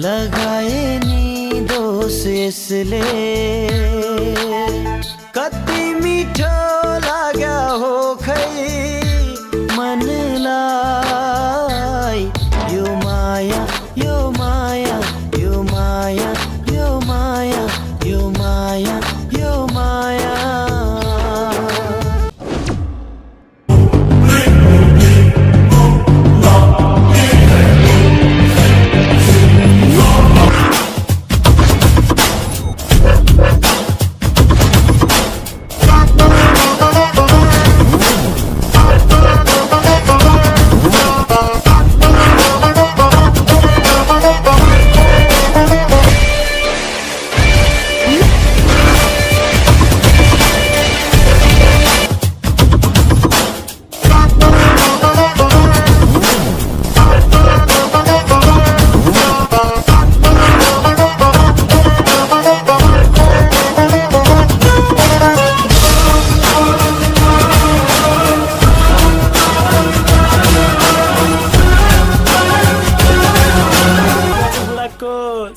लगाए नि दोष यसले कति मिठो लाग्यो हो खै मनलाई यो माया यो माया यो माया यो माया यो माया यो माया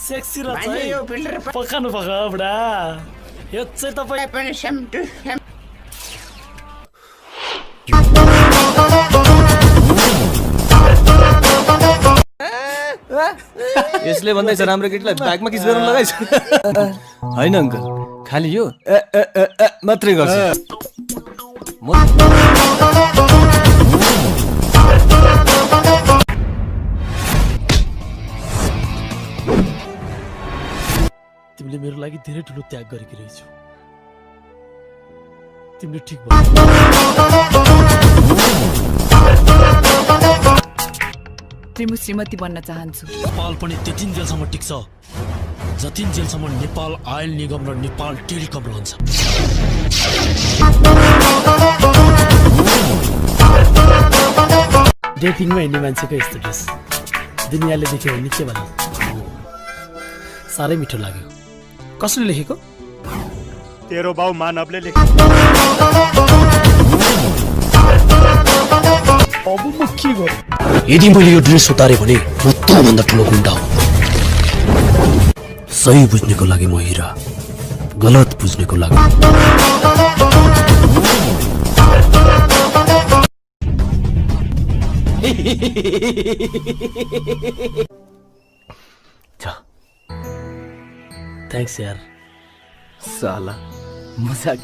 सेक्सी रहेछ है यो फिल्टर पकाउनु पर्छ बुढा यो चाहिँ तपाईँ पनि यसले भन्दैछ राम्रो केटीलाई ब्यागमा किस गर्नु लगाइछ हैन अंकल खाली यो मात्रै गर्छ तिमीले मेरो लागि धेरै ठुलो त्याग गरेकी रहेछौ तिमीले ठीक भयो तिमी श्रीमती बन्न चाहन्छु नेपाल पनि त्यतिन्जेलसम्म टिक्छ जतिन्जेलसम्म नेपाल आयल निगम र नेपाल टेलिकम रहन्छ डेटिङमा हिँड्ने मान्छेको यस्तो ड्रेस दुनियाँले देख्यो भने के भन्नु साह्रै मिठो लाग्यो कसले लेखेको तेरो बाउ मानवले लेखेको अब म के गरौँ यदि मैले यो ड्रेस उतारे भने म त्योभन्दा ठुलो गुण्डा हो सही बुझ्नेको लागि म हिरा गलत बुझ्नेको लागि थ्याङ्क्स यार साला मजाक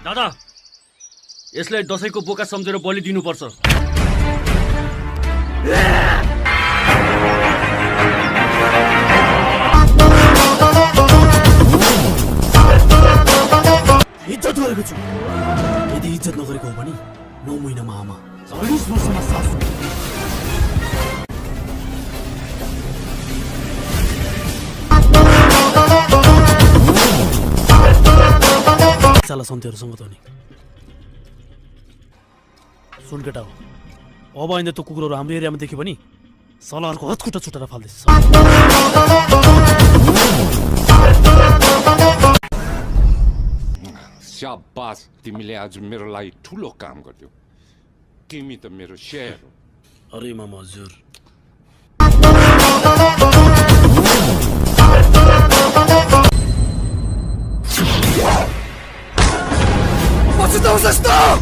दादा यसलाई दशैंको बोका सम्झेर बलि दिनुपर्छ इज्जत गरेको छु यदि इज्जत नगरेको हो भने 9 महिनामा आमा 40 वर्षमा सासु साला सन्तीहरूसँग त नि सुन केटा हो अब आइन्दा त्यो कुकुरहरू हाम्रो एरियामा देख्यो भने सलाहरुको हतखुट्टा छुटाएर फाल्दैछ शाबास तिमीले आज मेरो लागि ठुलो काम गर्यौ तिमी त मेरो शेर हो अरे मामा हजुर What's it those stop?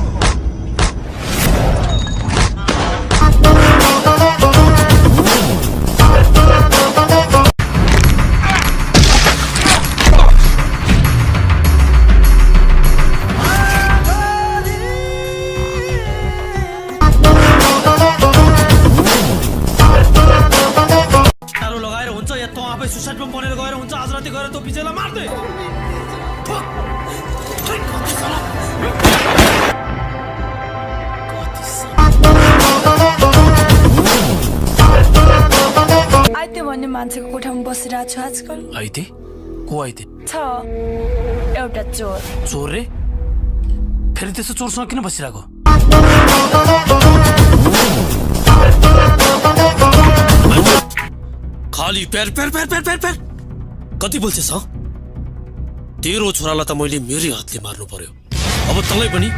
लगाएर हुन्छ या त आफै सुसाइड बम बनेर गएर हुन्छ आज राति गएर त्यो विजयलाई मार्दै आइते भन्ने मान्छेको कोठामा बसिरहेको छु आजकल आइते को आइते छ एउटा चोर चोर रे फेरि त्यसो चोरसँग किन बसिरहेको खाली पैर पैर पैर पैर पैर पैर कति बोल्छस् ह तेरो छोरालाई त मैले मेरै हातले मार्नु पर्यो अब तँलाई पनि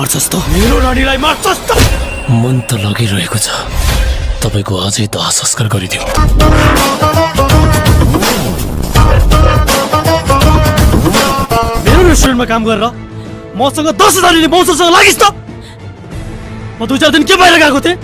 मार्छस् त मेरो रानीलाई मार्छस् त मन त लगिरहेको छ तपाईको अझै दाह संस्कार गरिदिऊ मेरो रेस्टुरेन्टमा काम गरेर मसँग 10,000 लिने मौसमसँग लागिस् त म 2-4 दिन के बाहिर गएको थिएँ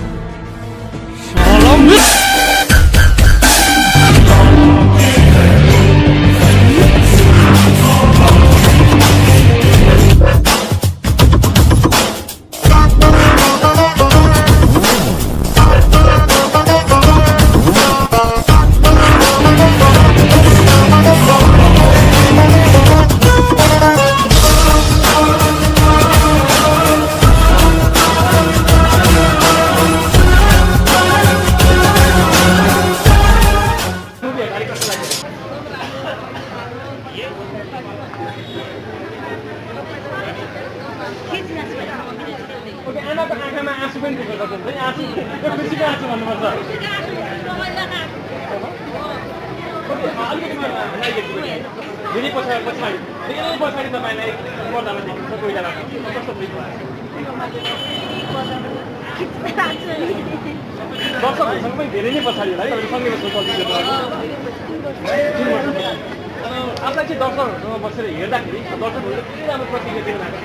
आफूलाई चाहिँ दर्शकहरूसँग बसेर हेर्दाखेरि दर्शकहरूले के राम्रो प्रतिक्रिया दिनु भएको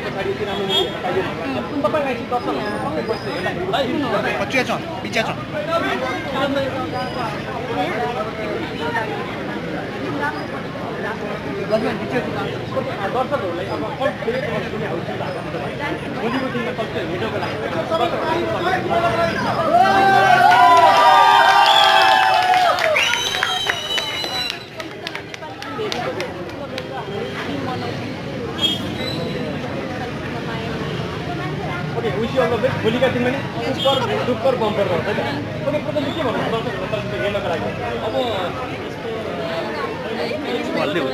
पछाडि यति राम्रो मुभी तपाईँलाई चाहिँ दर्शकहरूसँगै बसेर दर्शकहरूलाई अब भोलिको दिनमा कल्चर हेर्नको लागि भोलिका दिनमा नि सुपर बम्पर रहन्छ नि ओके प्रथमले के भन्नु दर्शकहरूलाई हेर्नको लागि अब भन्दै हो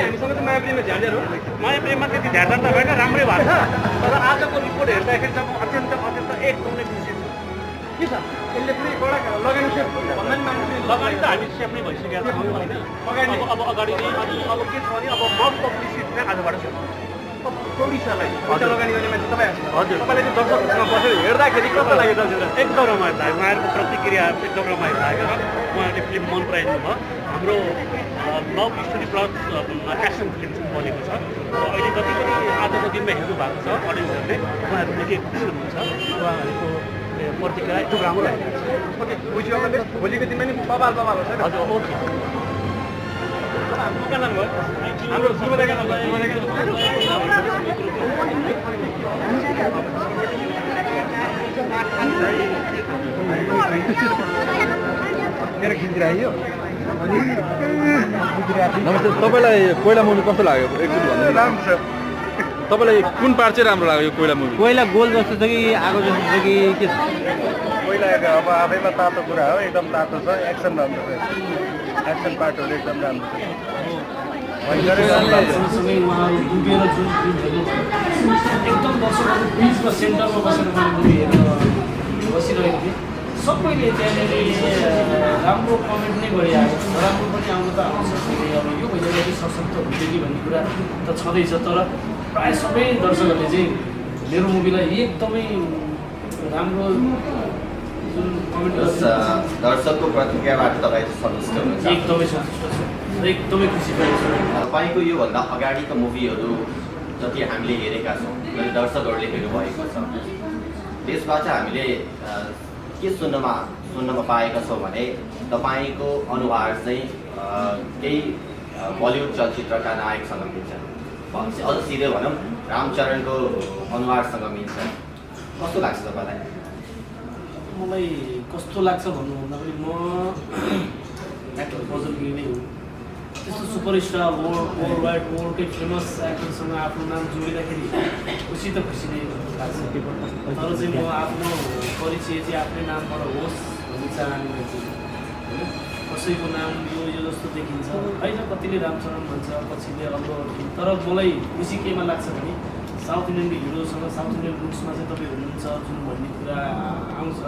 हामीसँग त माया प्रेममा ध्यान दिएर माया प्रेममा त्यति ध्यान त भएन राम्रै भएको छ तर आजको रिपोर्ट हेर्दाखेरि चाहिँ अत्यन्त एकदमै खुसी छु के छ यसले पनि एउटा लगानी सेप भन्दा पनि मान्छे लगानी त हामी सेप नै भइसकेको छ होइन अगाडि अब अगाडि नै अब के छ भने अब मस्ट पब्लिसिटी चाहिँ आजबाट छ प्रोड्युसरलाई पैसा लगानी गर्ने मान्छे तपाईँ हजुर तपाईँले चाहिँ दर्शकहरूसँग बसेर हेर्दाखेरि कस्तो लाग्यो दाजु एकदम रमाइलो लाग्यो उहाँहरूको प्रतिक्रिया एकदम रमाइलो लाग्यो र उहाँहरूले फिल्म मन पराइदिनु भयो हाम्रो love story plus action film बनेको छ र अहिले जति पनि आजको दिनमा हेर्नु भएको छ अडियन्सहरूले उहाँहरू निकै खुसी हुनुहुन्छ उहाँहरूको प्रतिक्रिया एकदम राम्रो लागेको छ ओके भोलिको दिनमा नि बबाल हुन्छ हजुर ओके हाम्रो नाम भयो हाम्रो सुमरेका नाम मेरो खिचिरायो नमस्ते तपाईँलाई कोइला मुभी कस्तो लाग्यो एकचोटि भन्नु राम्रो छ तपाईँलाई कुन पार्ट चाहिँ राम्रो लाग्यो यो कोइला मुभी कोइला गोल जस्तो छ कि आगो जस्तो छ कि के पहिलाको अब आफैमा तातो कुरा हो एकदम तातो छ एक्सन राम्रो छ एक्सन पार्टहरू एकदम राम्रो छ सँगसँगै उहाँहरू डुबेर जुन फिल्महरू एकदम दर्शकहरू बिचमा सेन्टरमा बसेर मैले मुभी हेरेर बसिरहेको थिएँ सबैले त्यहाँनिर राम्रो कमेन्ट नै गरिआएको छ राम्रो पनि आउनु त आउँछ अब यो भइसकेपछि सशक्त हुन्छ कि भन्ने कुरा त छँदैछ तर प्रायः सबै दर्शकहरूले चाहिँ मेरो मुभीलाई एकदमै राम्रो जुन कमेन्ट दर्शकको प्रतिक्रियाबाट तपाईँ सन्तुष्ट हुनुहुन्छ एकदमै सन्तुष्ट छु र एकदमै खुसी पनि छु तपाईँको योभन्दा अगाडिका मुभीहरू जति हामीले हेरेका छौँ जति दर्शकहरूले हेर्नुभएको छ त्यसमा चाहिँ हामीले के सुन्नमा पाएका छौँ भने तपाईँको अनुहार चाहिँ केही बलिउड चलचित्रका नायकसँग मिल्छ अझ सिधै भनौँ रामचरणको अनुहारसँग मिल्छ कस्तो लाग्छ तपाईँलाई मलाई कस्तो लाग्छ भन्नुभन्दा पनि म एक्टर फजल गिरी नै हो त्यस्तो सुपरस्टार वर्ल्ड वाइड वर्ल्डकै फेमस एक्टरसँग आफ्नो नाम जोडिँदाखेरि खुसी त खुसी नै लाग्छ तर चाहिँ म आफ्नो परिचय चाहिँ आफ्नै नामबाट होस् भन्ने चाहना होइन कसैको नाम यो जस्तो देखिन्छ होइन, कतिले रामचरण भन्छ, पछिले अल्लु अर्जुन। तर मलाई खुसी केमा लाग्छ भने साउथ इन्डियनको हिरोसँग साउथ इन्डियन लुक्समा चाहिँ तपाईँ हुनुहुन्छ जुन भन्ने कुरा आउँछ।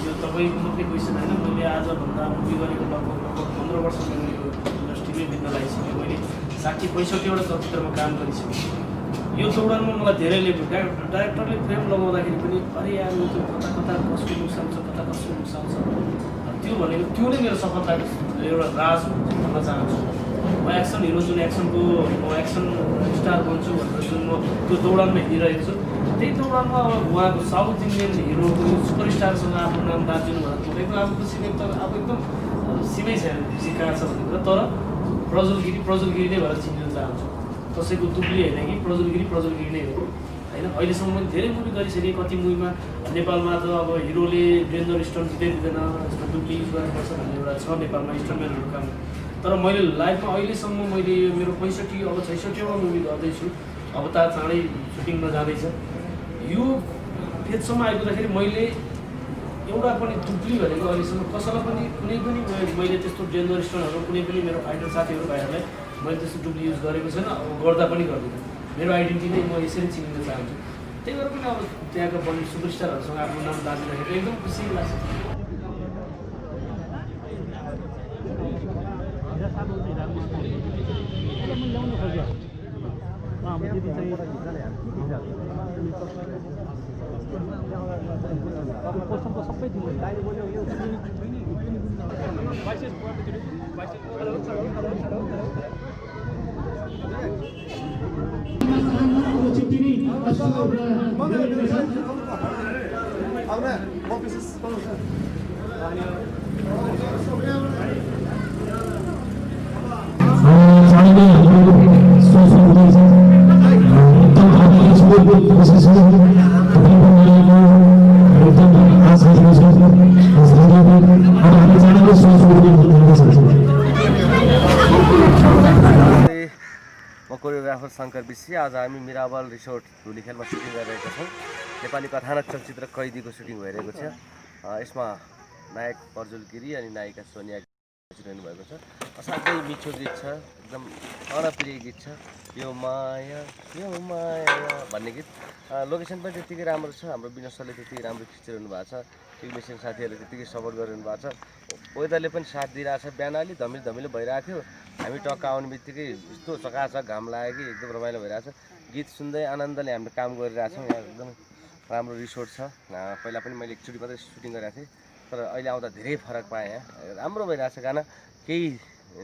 यो तपाईँको मात्रै क्वेसन होइन, मैले आजभन्दा मुभी गरेको लगभग 15 वर्ष मैले यो इन्डस्ट्रीमै बित्न लागिसकेँ। मैले 60-65वटा चलचित्रमा काम गरिसकेँ। यो दौडानमा मलाई धेरैले डाइरेक्टरले फ्रेम लगाउँदाखेरि पनि अरे यार यो त्यो कता कता कसको लुक्स आउँछ, कता कसको लुक्स आउँछ, त्यो भनेको त्यो नै मेरो सफलताको एउटा राज भन्न चाहन्छु। म एक्सन हिरो जुन एक्सनको म एक्सन स्टार बन्छु भनेर जुन म त्यो दौडानमा हिँडिरहेको छु, त्यही दौडानमा अब उहाँको साउथ इन्डियन हिरोको सुपरस्टारसँग आफ्नो नाम दार्जिलिङ भनेर अब खुसीको अब एकदम सिमै छैन खुसी कहाँ छ भन्ने कुरा। तर प्रज्वलगिरी नै भएर चिन्न चाहन्छु। कसैको तुप्ली होइन कि प्रज्वलगिरी नै हो होइन। अहिलेसम्म मैले धेरै मुभी गरिसकेँ। कति मुभीमा नेपालमा त अब हिरोले डेन्जर स्टन्ट दिँदैन, यसमा डुप्ली युज गर्नुपर्छ भन्ने एउटा छ नेपालमा स्टन्टम्यानहरू काम। तर मैले लाइफमा अहिलेसम्म मैले मेरो 65 अब 66वटा मुभी गर्दैछु। अब त चाँडै सुटिङमा जाँदैछ। यो फेजसम्म आइपुग्दाखेरि मैले एउटा पनि डुप्ली भनेको अहिलेसम्म कसैलाई पनि कुनै पनि मैले त्यस्तो डेन्जर स्टन्टहरू कुनै पनि मेरो फाइटर साथीहरू भाइहरूलाई मैले त्यस्तो डुप्ली युज गरेको छैन, अब गर्दा पनि गर्दिनँ। मेरो आइडेन्टिटी नै म यसरी चिनिन चाहन्छु। त्यही भएर पनि अब त्यहाँका बन्ने सुपरस्टारहरूसँग आफ्नो नाम दाजिरहेको एकदम खुसी लाग्छ। कोरियोग्राफर शङ्कर विशी। आज हामी मिराबल रिसोर्ट धुलीखेलमा सुटिङ गरिरहेका छौँ। नेपाली कथानक चलचित्र कैदीको सुटिङ भइरहेको छ। यसमा नायक प्रज्वल गिरी अनि नायिका सोनिया रहनु भएको छ। असाध्यै मिठो गीत छ, एकदम अनप्रिय गीत छ यो माया भन्ने गीत। लोकेसन पनि त्यत्तिकै राम्रो छ। हाम्रो विनोद सरले त्यत्तिकै राम्रो खिचिरहनु भएको छ। टेक्निसियन साथीहरूले त्यत्तिकै सपोर्ट गरिरहनु भएको छ। वेदरले पनि साथ दिइरहेको छ। बिहान अलि धमिलो भइरहेको थियो। हामी टक्क आउने बित्तिकै यस्तो चकाचक घाम लाग्यो कि एकदम रमाइलो भइरहेको छ। गीत सुन्दै आनन्दले हामीले काम गरिरहेछौँ। यहाँ एकदम राम्रो रिसोर्ट छ। पहिला पनि मैले एकचोटि मात्रै सुटिङ गरेको थिएँ, तर अहिले आउँदा धेरै फरक पाएँ। यहाँ राम्रो भइरहेको छ गाना। केही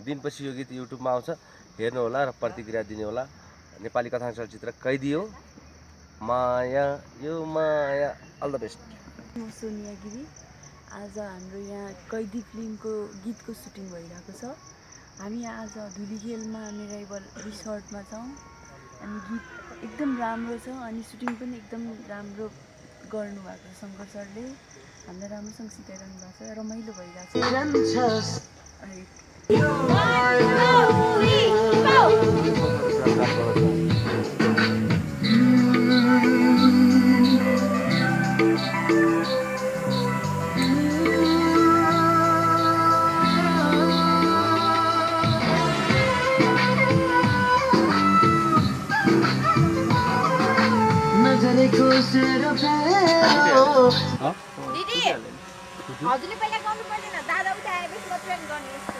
दिनपछि यो गीत युट्युबमा आउँछ, हेर्नु होला र प्रतिक्रिया दिने होला। नेपाली कथा चलचित्र कैदी हो माया यो माया। All the best. म सोनिया गिरी। आज हाम्रो यहाँ कैदी फिल्मको गीतको सुटिङ भइरहेको छ। हामी आज धुलीखेलमा मिराबल रिसोर्टमा छौँ अनि गीत एकदम राम्रो छ अनि सुटिङ पनि एकदम राम्रो गर्नुभएको छ। शङ्कर सरले हामीलाई राम्रोसँग सिकाइरहनु भएको छ। रमाइलो भइरहेको दिदी हजुरले पहिला गर्नु पर्दैन, दादा उता आएपछि मात्रै गर्ने यस्तो।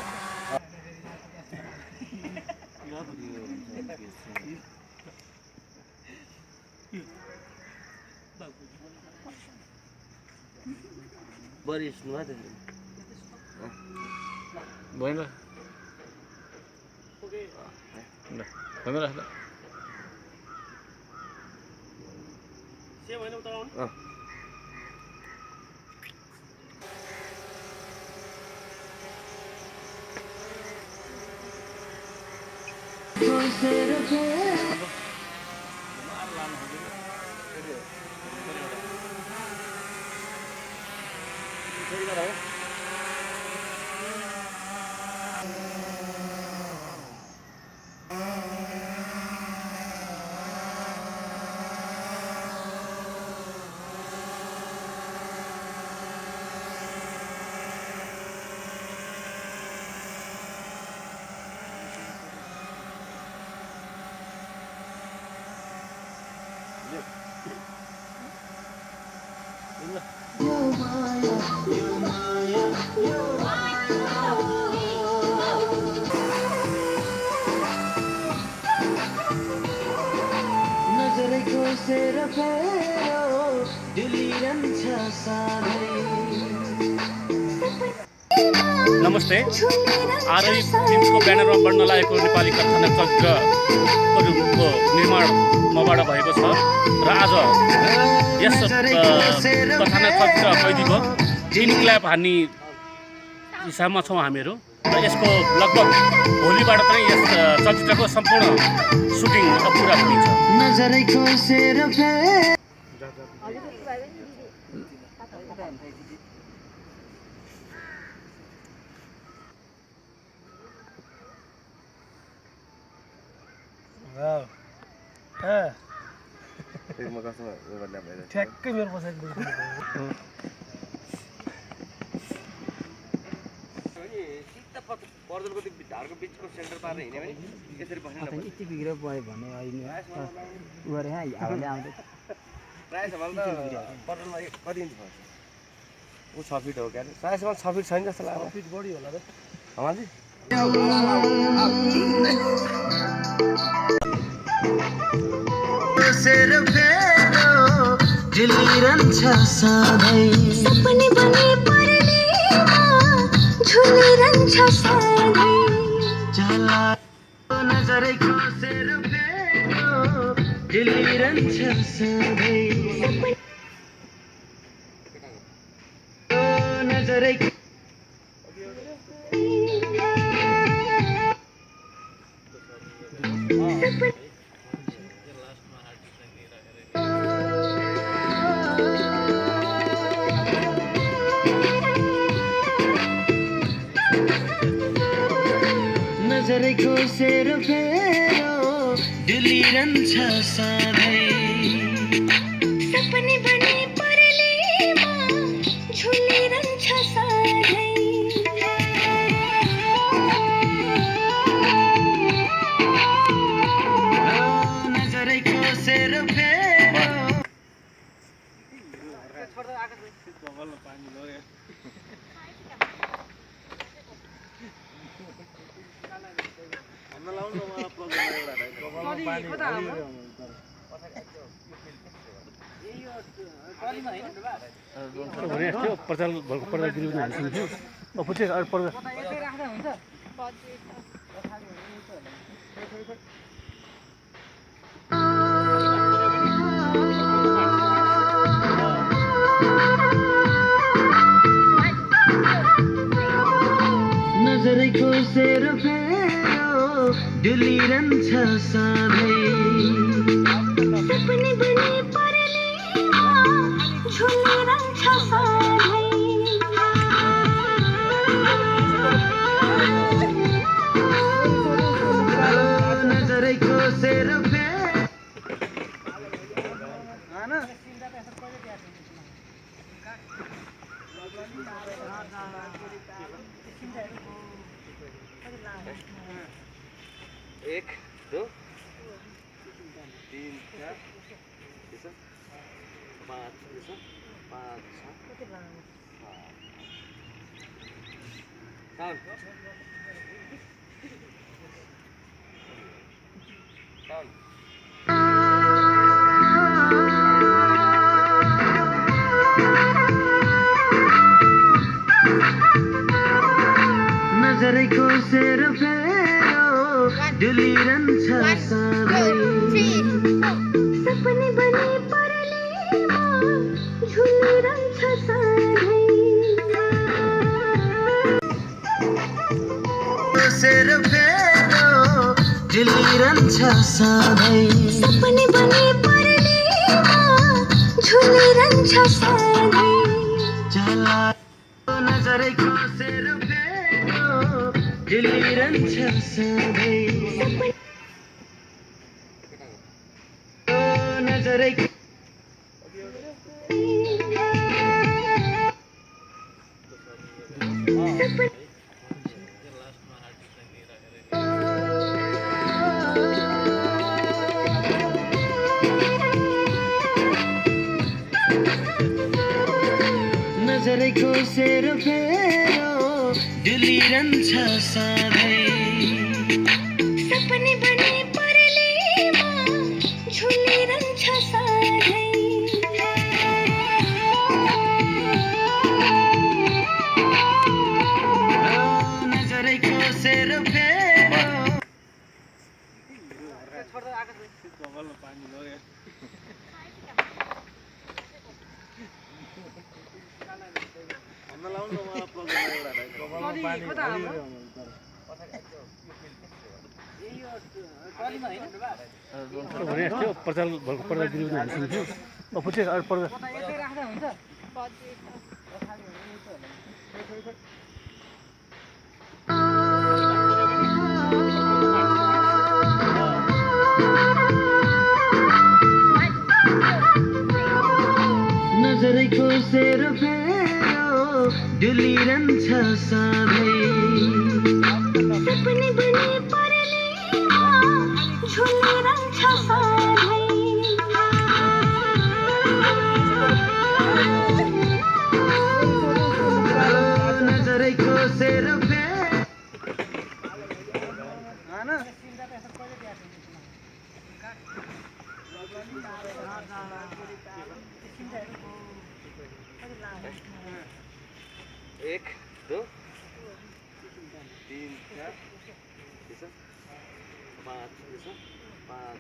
बरिस नुहा भएन नमस्ते। आरआई फिल्म्सको ब्यानरमा बढ्न लागेको नेपाली कथानक चलचित्रको निर्माण मबाट भएको छ र आज यस कथानक चलचित्र कैदीको इन्क्ल्याब हान्ने हिसाबमा छौँ हामीहरू र यसको लगभग भोलिबाट चाहिँ यस चलचित्रको सम्पूर्ण सुटिङ पुरा हुनेछ। ठ्याक्कै मेरो पछाडि पर्दलको त्यो ढाडको बिचको सेन्टर पारेर हिँड्यो भने यसरी बस्नु यति बिग्रियो पऱ्यो भने होइन उ गरे हावाले आउँदै प्रायः जस्तो त पर्दलमा कति इन्च भयो ऊ 6 फिट हो क्या प्रायःसम्म 6 फिट छैन जस्तो लाग्छ 6 फिट बढी होला र हमालजी झुलिरहन्छ सधैँ सपनी बने पर्नेमा झुलिरहन्छ सधैँ चलाको नजरै खोसेर फेर्यो झुलिरहन्छ सधैँ नजरै नजरै खोसेर फेर्यो डुलिरहन्छ सधैँ सपनी बने पर्नेमा झुलिरहन्छ सधैँ नजरै खोसेर फेर्यो पर्दा गिरी हाल्छु पछि पर्दा नजरै खोसेर फेर्यो डुलिरहन्छ सधैँ सपनी बने पर्नेमा झुलिरहन्छ सधैँ नजरै खोसेर फेर्यो एक दो तीन चार पाँच पाँच नजरै खोसेर फेर्यो डुलिरहन्छ सधैँ सपनी बने पर्नेमा झुलिरहन्छ सधैँ खोसेर फेर्यो डुलिरहन्छ सधैँ सपनी बने पर्नेमा झुलिरहन्छ सधैँ चलाको नजरै खोसेर फेर्यो डुलिरहन्छ सधैँ नजरै नजरै खोसेर फेर्यो डुलिरहन्छ सधैँ सपनी बने पर्नेमा झुलिरहन्छ सधैँ नजरको सेर फेरो डुलिरहन्छ सधैँ सपने बनी परलीमा झुलिरहन्छ सधैँ नजरको सेर एक दो तीन चार पाँच पाँच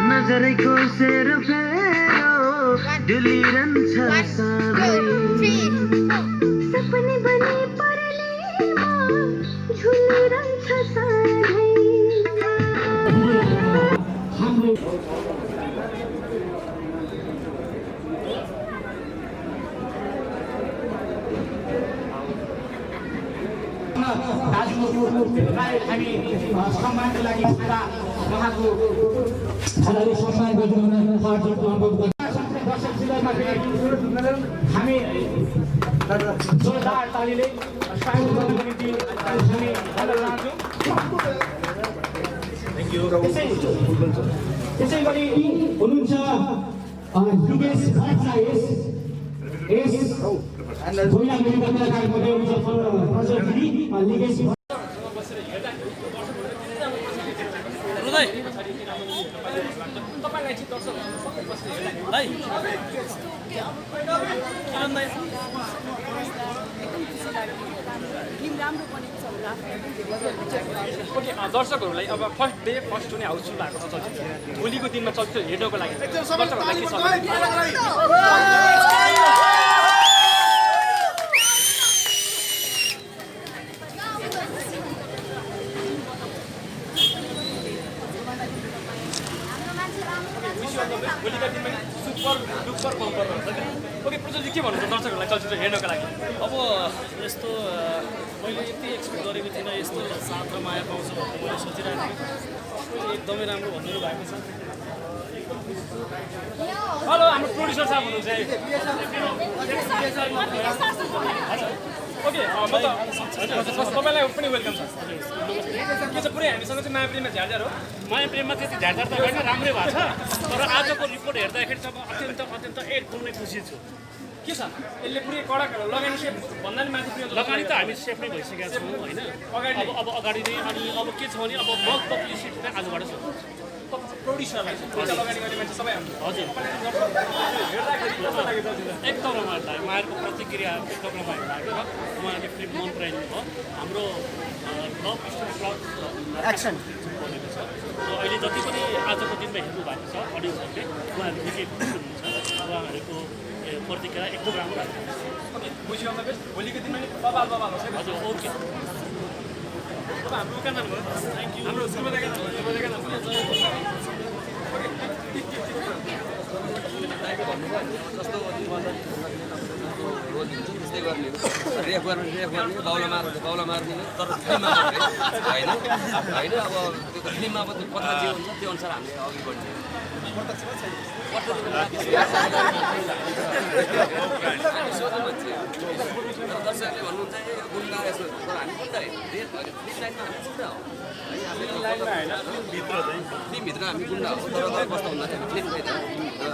नजरको सेर फेरो डुलिरहन्छ सधैँ सपने बनी परलीमा झुलिरहन्छ सधैँ दाजुहरूलाई हामी सम्मानको लागि उहाँको खानाले सम्मान गरिदिन हार्दिक अनुरोध दर्शक जिल्लामा हामी जोरदार तालीले स्वागत गर्नको निम्ति हामी भन्न चाहन्छौँ। त्यसै गरी हुनुहुन्छ युगेश भट्टराई यस भोइला मेडिकल कलाकारमध्ये हुनुहुन्छ प्रज्वल गिरी लिगेश तपाईँलाई चाहिँ दर्शकहरू सबै बसेर दर्शकहरूलाई अब फर्स्ट डे फर्स्ट हुने हाउसफुल भएको छ चलचित्र भोलिको दिनमा चलचित्र हेर्नको लागि दर्शकहरूलाई के भोलिका दिनमा सुपर डुपर बम्पर भन्छ क्या। ओके प्रज्वलजी के भन्नुहुन्छ दर्शकहरूलाई चलचित्र हेर्नको लागि? अब यस्तो मैले यति एक्सपेक्ट गरेको थिइनँ, यस्तो साथ र माया पाउँछु भन्ने मैले सोचिरहेको थिएँ। सबैले एकदमै राम्रो भनिदिनु भएको छ। हेलो हाम्रो प्रोड्युसर साहब हुनुहुन्छ ओके म त तपाईँलाई पनि वेलकम छ। के छ पुरै हामीसँग चाहिँ माया प्रेममा झ्यारझ्यार हो? माया प्रेममा त्यति झ्यारझ्यार त होइन, राम्रै भएको छ। तर आजको रिपोर्ट हेर्दाखेरि चाहिँ अत्यन्त एकदम नै खुसी छु। के छ यसले पुरै कडा लगानी सेप भन्दा नि माथि लगानी त हामी सेफ नै भइसकेका छौँ होइन। अब अगाडि नै अनि अब के छ भने अब मक पब्लिसिटी चाहिँ आजबाट छ। प्रोड्युसरलाई लगानी गर्ने मान्छे सबै हाम्रो हजुर एकदम रमाइलो लाग्यो। उहाँहरूको प्रतिक्रिया एकदम रमाइलो लाग्यो र उहाँहरूले फिल्म मन पराइदिनु भयो। हाम्रो लभ स्टोरी क्लब एक्सन बनेको छ। अहिले जति पनि आजको दिनमा हेर्नु भएको छ अडियन्सहरूले उहाँहरू निकै खुसी हुनुहुन्छ। उहाँहरूको प्रतिक्रिया एकदम राम्रो लाग्यो। बुझ्यो भोलिको दिनमा नि बबाल होस् है। हजुर ओके। अब हाम्रो कहाँ जानुभयो? Thank you. हाम्रो जस्तो रोल दिन्छु त्यस्तै गर्ने रेफ गर्ने बाउला मार्ने तर फिल्ममा होइन होइन। अब त्यो फिल्ममा अब कथा जे हुन्छ त्यो अनुसार हामीले अघि बढ्ने दर्शकले भन्नुहुन्छ गुन्डा यसो तर हामी गुन्डा होइन। फिल्म लाइनमा हामी गुन्डा हो। फिल्मभित्र हामी गुन्डा हो तर कस्तो भन्दा हामी फिल्म होइन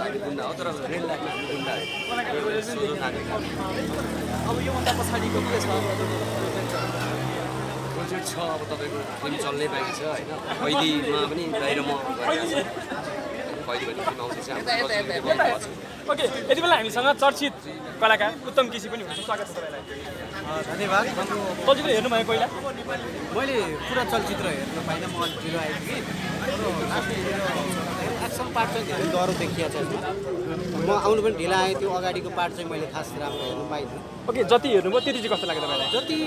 हामी गुन्डा हो तर रियल लाइफमा हामी गुन्डा हो। अब योभन्दा पछाडिको के छ? प्रोजेक्ट छ अब तपाईँको फिल्म चल्नै बाँकी छ होइन। कैदीमा पनि बाहिर म कैदी भन्ने फिल्म आउँछ चाहिँ हाम्रो ओके यति बेला हामीसँग चर्चित कलाकार उत्तम केसी पनि हुनुहुन्छ स्वागत छ तपाईँलाई धन्यवाद चलचित्र हेर्नुभयो पहिला मैले पुरा चलचित्र हेर्नु पाइनँ म अलिक ढिलो आएको कि एक्सन पार्ट चाहिँ धेरै डह्रो देखिएको छ म आउनु पनि ढिलो आएँ त्यो अगाडिको पार्ट चाहिँ मैले खास राम्रो हेर्नु पाइनँ ओके जति हेर्नुभयो त्यति चाहिँ कस्तो लाग्यो तपाईँलाई जति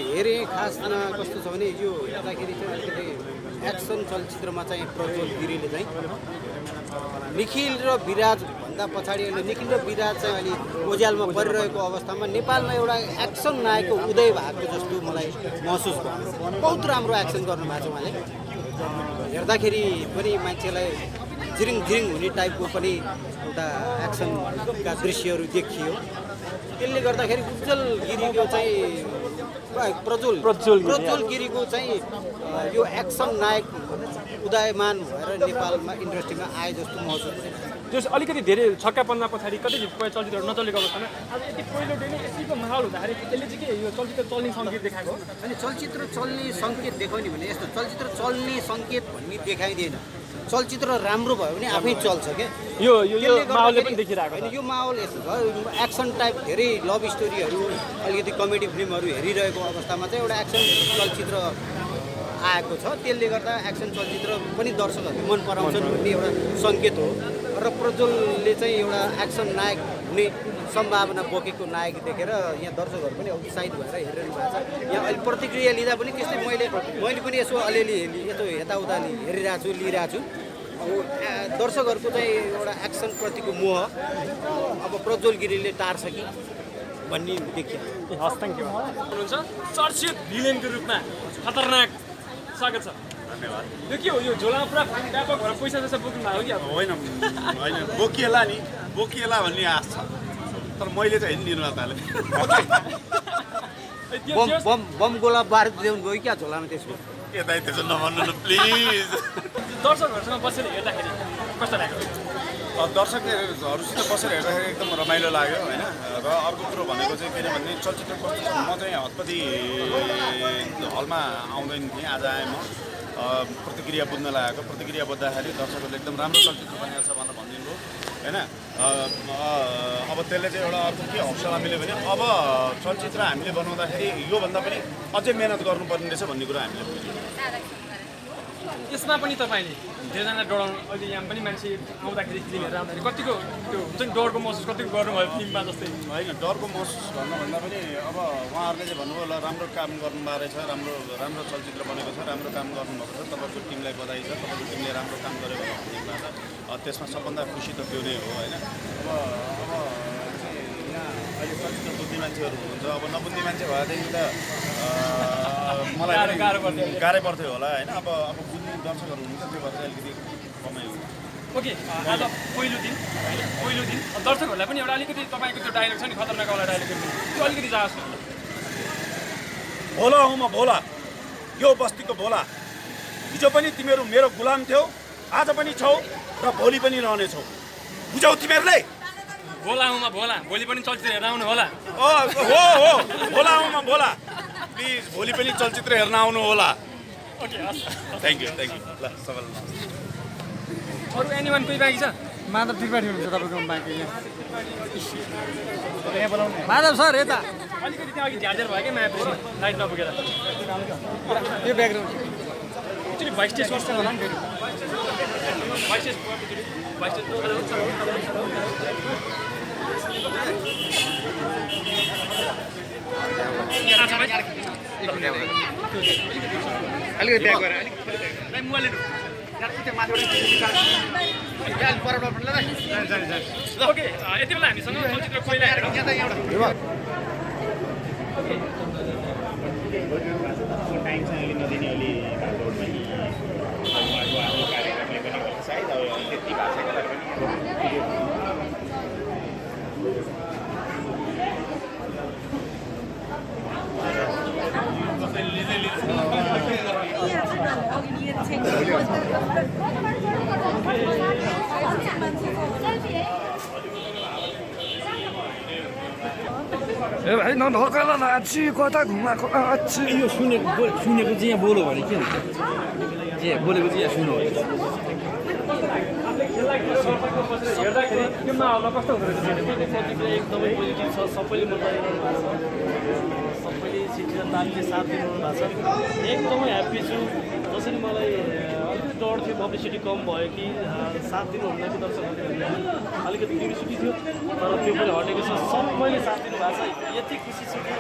हेरेँ खासमा कस्तो छ भने यो हेर्दाखेरि चाहिँ अलिकति एक्सन चलचित्रमा चाहिँ प्रज्वल गिरीले चाहिँ निखिल र विराज भन्दा पछाडि अहिले निखिल र विराज चाहिँ अहिले ओझ्यालमा परिरहेको अवस्थामा नेपालमा एउटा एक्सन नायकको उदय भएको जस्तो मलाई महसुस भयो बहुत राम्रो एक्सन गर्नुभएको छ उहाँले हेर्दाखेरि पनि मान्छेलाई झिरिङ झिरिङ हुने टाइपको पनि एउटा एक्सनका दृश्यहरू देखियो त्यसले गर्दाखेरि उज्जवल गिरीको चाहिँ प्रज्वल गिरीको चाहिँ यो एक्सन नायक उदयमान भएर नेपालमा इन्डस्ट्रीमा आए जस्तो महसुस भयो त्यो अलिकति धेरै छक्कापन्ना पछाडि कतै चलचित्रहरू नचलेको अवस्थामा आज यति पहिलोटै नै यतिको माहौल हुँदाखेरि त्यसले चाहिँ के यो चलचित्र चल्ने सङ्केत देखाएको अनि चलचित्र चल्ने सङ्केत देखाउने भने यस्तो चलचित्र चल्ने सङ्केत भन्ने देखाइदिएन चलचित्र राम्रो भयो भने आफै चल्छ क्या यो माहौलले पनि देखिरहेको होइन यो माहौल यस्तो भयो एक्सन टाइप धेरै लभ स्टोरीहरू अलिकति कमेडी फिल्महरू हेरिरहेको अवस्थामा चाहिँ एउटा एक्सन चलचित्र आएको छ त्यसले गर्दा एक्सन चलचित्र पनि दर्शकहरूले मन पराउँछन् भन्ने एउटा सङ्केत हो र प्रज्वलले चाहिँ एउटा एक्सन नायक हुने सम्भावना बोकेको नायक देखेर यहाँ दर्शकहरू पनि उत्साहित भएर हेरिरहनु भएको छ यहाँ अहिले प्रतिक्रिया लिँदा पनि त्यस्तै मैले पनि यसो अलिअलि यस्तो यताउता हेरिरहेको छु लिइरहेको छु अब दर्शकहरूको चाहिँ एउटा एक्सनप्रतिको मोह अब प्रज्वल गिरीले टार्छ कि भन्ने देखियो हस् थ्याङ्क यू हुनुहुन्छ चर्चित भिलेनको रूपमा खतरनाक स्वागत छ धन्यवाद यो के हो यो झोलामा पुरा व्यापक भएर पैसा जैसा बोक्नु भएको कि होइन बोकिएला नि बोकिएला भन्ने आश छ तर मैले चाहिँ हिँड्दिनँ ताले बम गोला बारुद ल्याउनु गयो क्या झोलामा त्यसको यता त्यसो नभन्नु न प्लिज दर्शकहरूसँग बसेर हेर्दाखेरि कस्तो लाग्यो दर्शकहरूसित बसेर हेर्दाखेरि एकदम रमाइलो लाग्यो होइन र अर्को कुरो भनेको चाहिँ किनभने चलचित्र कस्तो छ म चाहिँ हतपति हलमा आउँदैन थिएँ आज आएँ म प्रतिक्रिया बुझ्न लागेको प्रतिक्रिया बुझ्दाखेरि दर्शकहरूले एकदम राम्रो चलचित्र बनेको छ भनेर भनिदिनु होइन अब त्यसले चाहिँ एउटा अर्को के हौसला मिल्यो भने अब चलचित्र हामीले बनाउँदाखेरि योभन्दा पनि अझै मेहनत गर्नुपर्ने रहेछ भन्ने कुरा हामीले बुझ्यौँ यसमा पनि तपाईँले धेरैजना डराउनु अहिले यहाँ पनि मान्छे आउँदाखेरि फिल्म हेरेर आउँदाखेरि कतिको त्यो हुन्छ नि डरको महसुस कतिको गर्नुभयो फिल्ममा जस्तै होइन डरको महसुस भन्नुभन्दा पनि अब उहाँहरूले चाहिँ भन्नुभयो ल राम्रो काम गर्नुभएको रहेछ राम्रो चलचित्र बनेको छ राम्रो काम गर्नुभएको छ तपाईँको टिमलाई बधाई छ तपाईँको टिमले राम्रो काम गरेको छ त्यसमा सबभन्दा खुसी त त्यो नै हो होइन अब चाहिँ यहाँ अहिले चलचित्र बुझ्ने मान्छेहरू हुनुहुन्छ अब नबुझ्ने मान्छे भएदेखि त मलाई गाह्रै पर्थ्यो होला होइन अब बुझ्ने दर्शकहरू हुनुहुन्छ त्यो भएर चाहिँ अलिकति कमै हुन्छ ओके आज पहिलो दिन दर्शकहरूलाई पनि एउटा अलिकति तपाईँको त्यो डायलग छ नि खतरनाक वाला डायलग त्यो अलिकति जाओस् भोला हौ म भोला यो बस्तीको भोला हिजो पनि तिमीहरू मेरो गुलाम थियौ आज पनि छौ र भोलि पनि रहनेछौ बुझौ तिमीहरूले भोला हौ म भोला भोलि पनि चलचित्र हेर्न आउनु होला हो भोला हौ म भोला प्लिज भोलि पनि चलचित्र हेर्न आउनु होला ओके हस् थ्याङ्क यू ल सबैलाई अरू एनिवान कोही बाँकी छ माधव त्रिपाठी हुनुहुन्छ तपाईँको बाँकी यहाँ माधव सर यता अलिकति त्यहाँ अघि झ्याझेर भयो क्या म्याप लाइट नपुगेर यो ब्याकग्राउन्ड एक्चुली भाइस टेस्ट गर्छ होला नि फेरि भाइस टेस्ट अलिकति ब्याक गरेर मोबाइल ओके यति बेला हामीसँग चलचित्र पहिला हेरेर टाइम चाहिँ अलि नदिने अलि भएको पनि कार्यक्रमले पनि सायद अब त्यति भएको छैन तर ए भाइ नढोका लाची कता घुमाएको लाची यो सुनेको चाहिँ यहाँ बोलो भने के हुन्छ बोलेको चाहिँ यहाँ सुन्नु आफूले खेल्दाखेरि दर्शकको बसेर हेर्दाखेरि त्यो माहौलमा कस्तो हुँदो रहेछ प्रतिक्रिया एकदमै पोजिटिभ छ सबैले मन पराइरहनु भएको छ सबैले शिक्षक तालीले साथ दिनु भएको छ एकदमै ह्याप्पी छु जसरी मलाई अलिकति डर थियो पब्लिसिटी कम भयो कि साथ दिनुहुन्न कि दर्शकहरूले अलिकति क्युरियोसिटी थियो तर त्यो पनि हटेको छ सबैले साथ दिनु भएको छ यति खुसी छु कि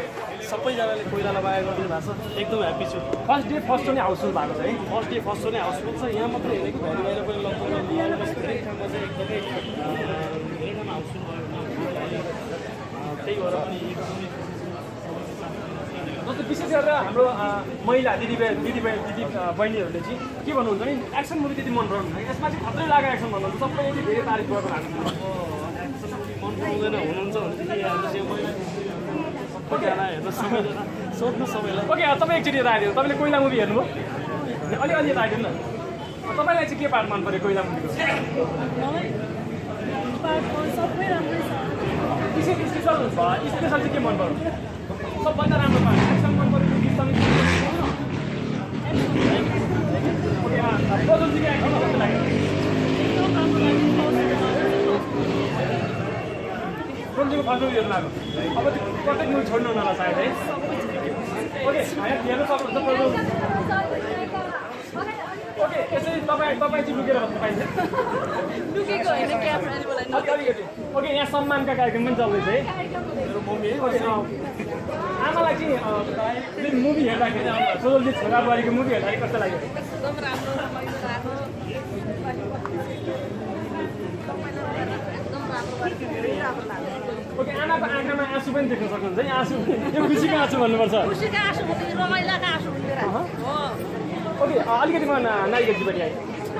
सबैजनाले कोइलालाई माया गरिदिनु भएको छ एकदम ह्याप्पी छु फर्स्ट डे फर्स्ट नै हाउसफुल भएको छ है फर्स्ट डे हाउसफुल छ यहाँ मात्रै हेरेको भ्याली बाहिर पनि लगभग धेरै ठाउँमा चाहिँ एकदमै धेरै ठाउँमा हाउसफुल भयो त्यही भएर पनि एकदमै जस्तो विशेष गरेर हाम्रो महिला दिदी बहिनीहरूले चाहिँ के भन्नुहुन्छ भने एक्सन मुभी त्यति मन पराउनु यसमा चाहिँ खत्रै लागेको एक्सन भन्नुहुन्छ सबैले धेरै तारिफ गर्नु भएको एक्सन मुभी मन पराउँदैन हुनुहुन्छ भनेदेखि हाम्रो चाहिँ महिला सबैजना हेर्नु सबैजना सोध्नु सबैलाई ओके तपाईँ एकचोटि यता आइदिनु तपाईँले कोइला मुभी हेर्नुभयो अलिअलि यता आइदिनु न तपाईँलाई चाहिँ के पार्ट मन पऱ्यो कोइला मुभीको सबै राम्रै छ स्पेसल चाहिँ के मन पऱ्यो सबभन्दा राम्रो पार्ट एक्सन मन पऱ्यो गीत सङ्गीत प्रदुलजीको एक्सन कस्तो लाग्यो प्रदुलजीको फर्स्ट मुभी हेर्नु लाग्यो अब त्यो प्रत्येक मुभी छोड्नु होला सायद है ओके हेर्नु सक्नुहुन्छ प्रदुल ओके यसरी तपाईँ चाहिँ लुकेर बस्नु पाइन्छ लुकेको होइन क्यामेराले बोलाइ अलिकति ओके यहाँ सम्मानका कार्यक्रम पनि चल्दैछ है मेरो मम्मी है आमालाई चाहिँ मुभी हेर्दाखेरि सोजलजी छोरा बुहारीको मुभी हेर्दाखेरि कस्तो लाग्यो एकदम राम्रो रमाइलो लाग्यो एकदम राम्रो धेरै राम्रो लाग्यो ओके आमाको आँखामा आँसु पनि देख्न सक्नुहुन्छ है आँसु यो खुसीको आँसु भन्नुपर्छ खुसीको आँसु रमाइलोको आँसु हो ओके अलिकति म नायिकाजीपट्टि आएँ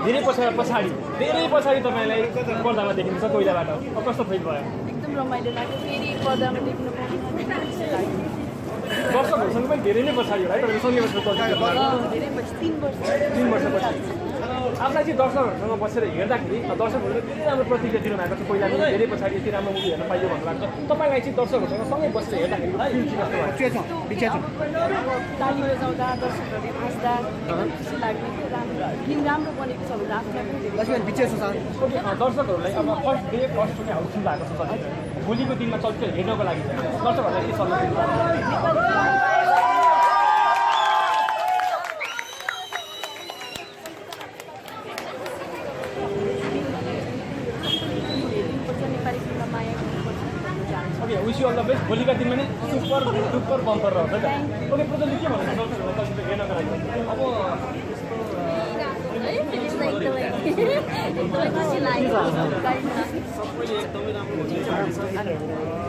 धेरै पछाडि तपाईँलाई पर्दामा देखिन्छ कोइलाबाट अब कस्तो फिल भयो एकदम रमाइलो लाग्यो फेरि पर्दामा देख्नु पाउनु दर्शकहरूसँग पनि धेरै नै पछाडि होला है तपाईँले सँगै बसेर चलचित्र धेरै पछि 3 वर्षपछि आफूलाई चाहिँ दर्शकहरूसँग बसेर हेर्दाखेरि दर्शकहरूले धेरै राम्रो प्रतिक्रिया दिनु भएको छ पहिला धेरै पछाडि यति राम्रो मुभी हेर्न पाइयो भन्नु भएको छ तपाईँलाई चाहिँ दर्शकहरूसँग सँगै बसेर हेर्दाखेरि फिल चाहिँ कस्तो भयो ताली बजाउँदा दर्शकहरूले हाँस्दा खुसी लाग्ने राम्रो फिल्म राम्रो बनेको छ भने आफूलाई पनि दर्शकहरूलाई अब first day first show Housefull भएको छ चलचित्र भोलिको दिनमा चलचित्र हेर्नको लागि दर्शकहरूलाई के सल्लाह दिनुहुन्छ wish you all the best भोलिका दिनमा नै सुपर बम्पर रहन्छ क्या ओके प्रदलले के भन्नुहुन्छ दर्शकहरूले हेर्नको लागि सबैले एकदमै राम्रो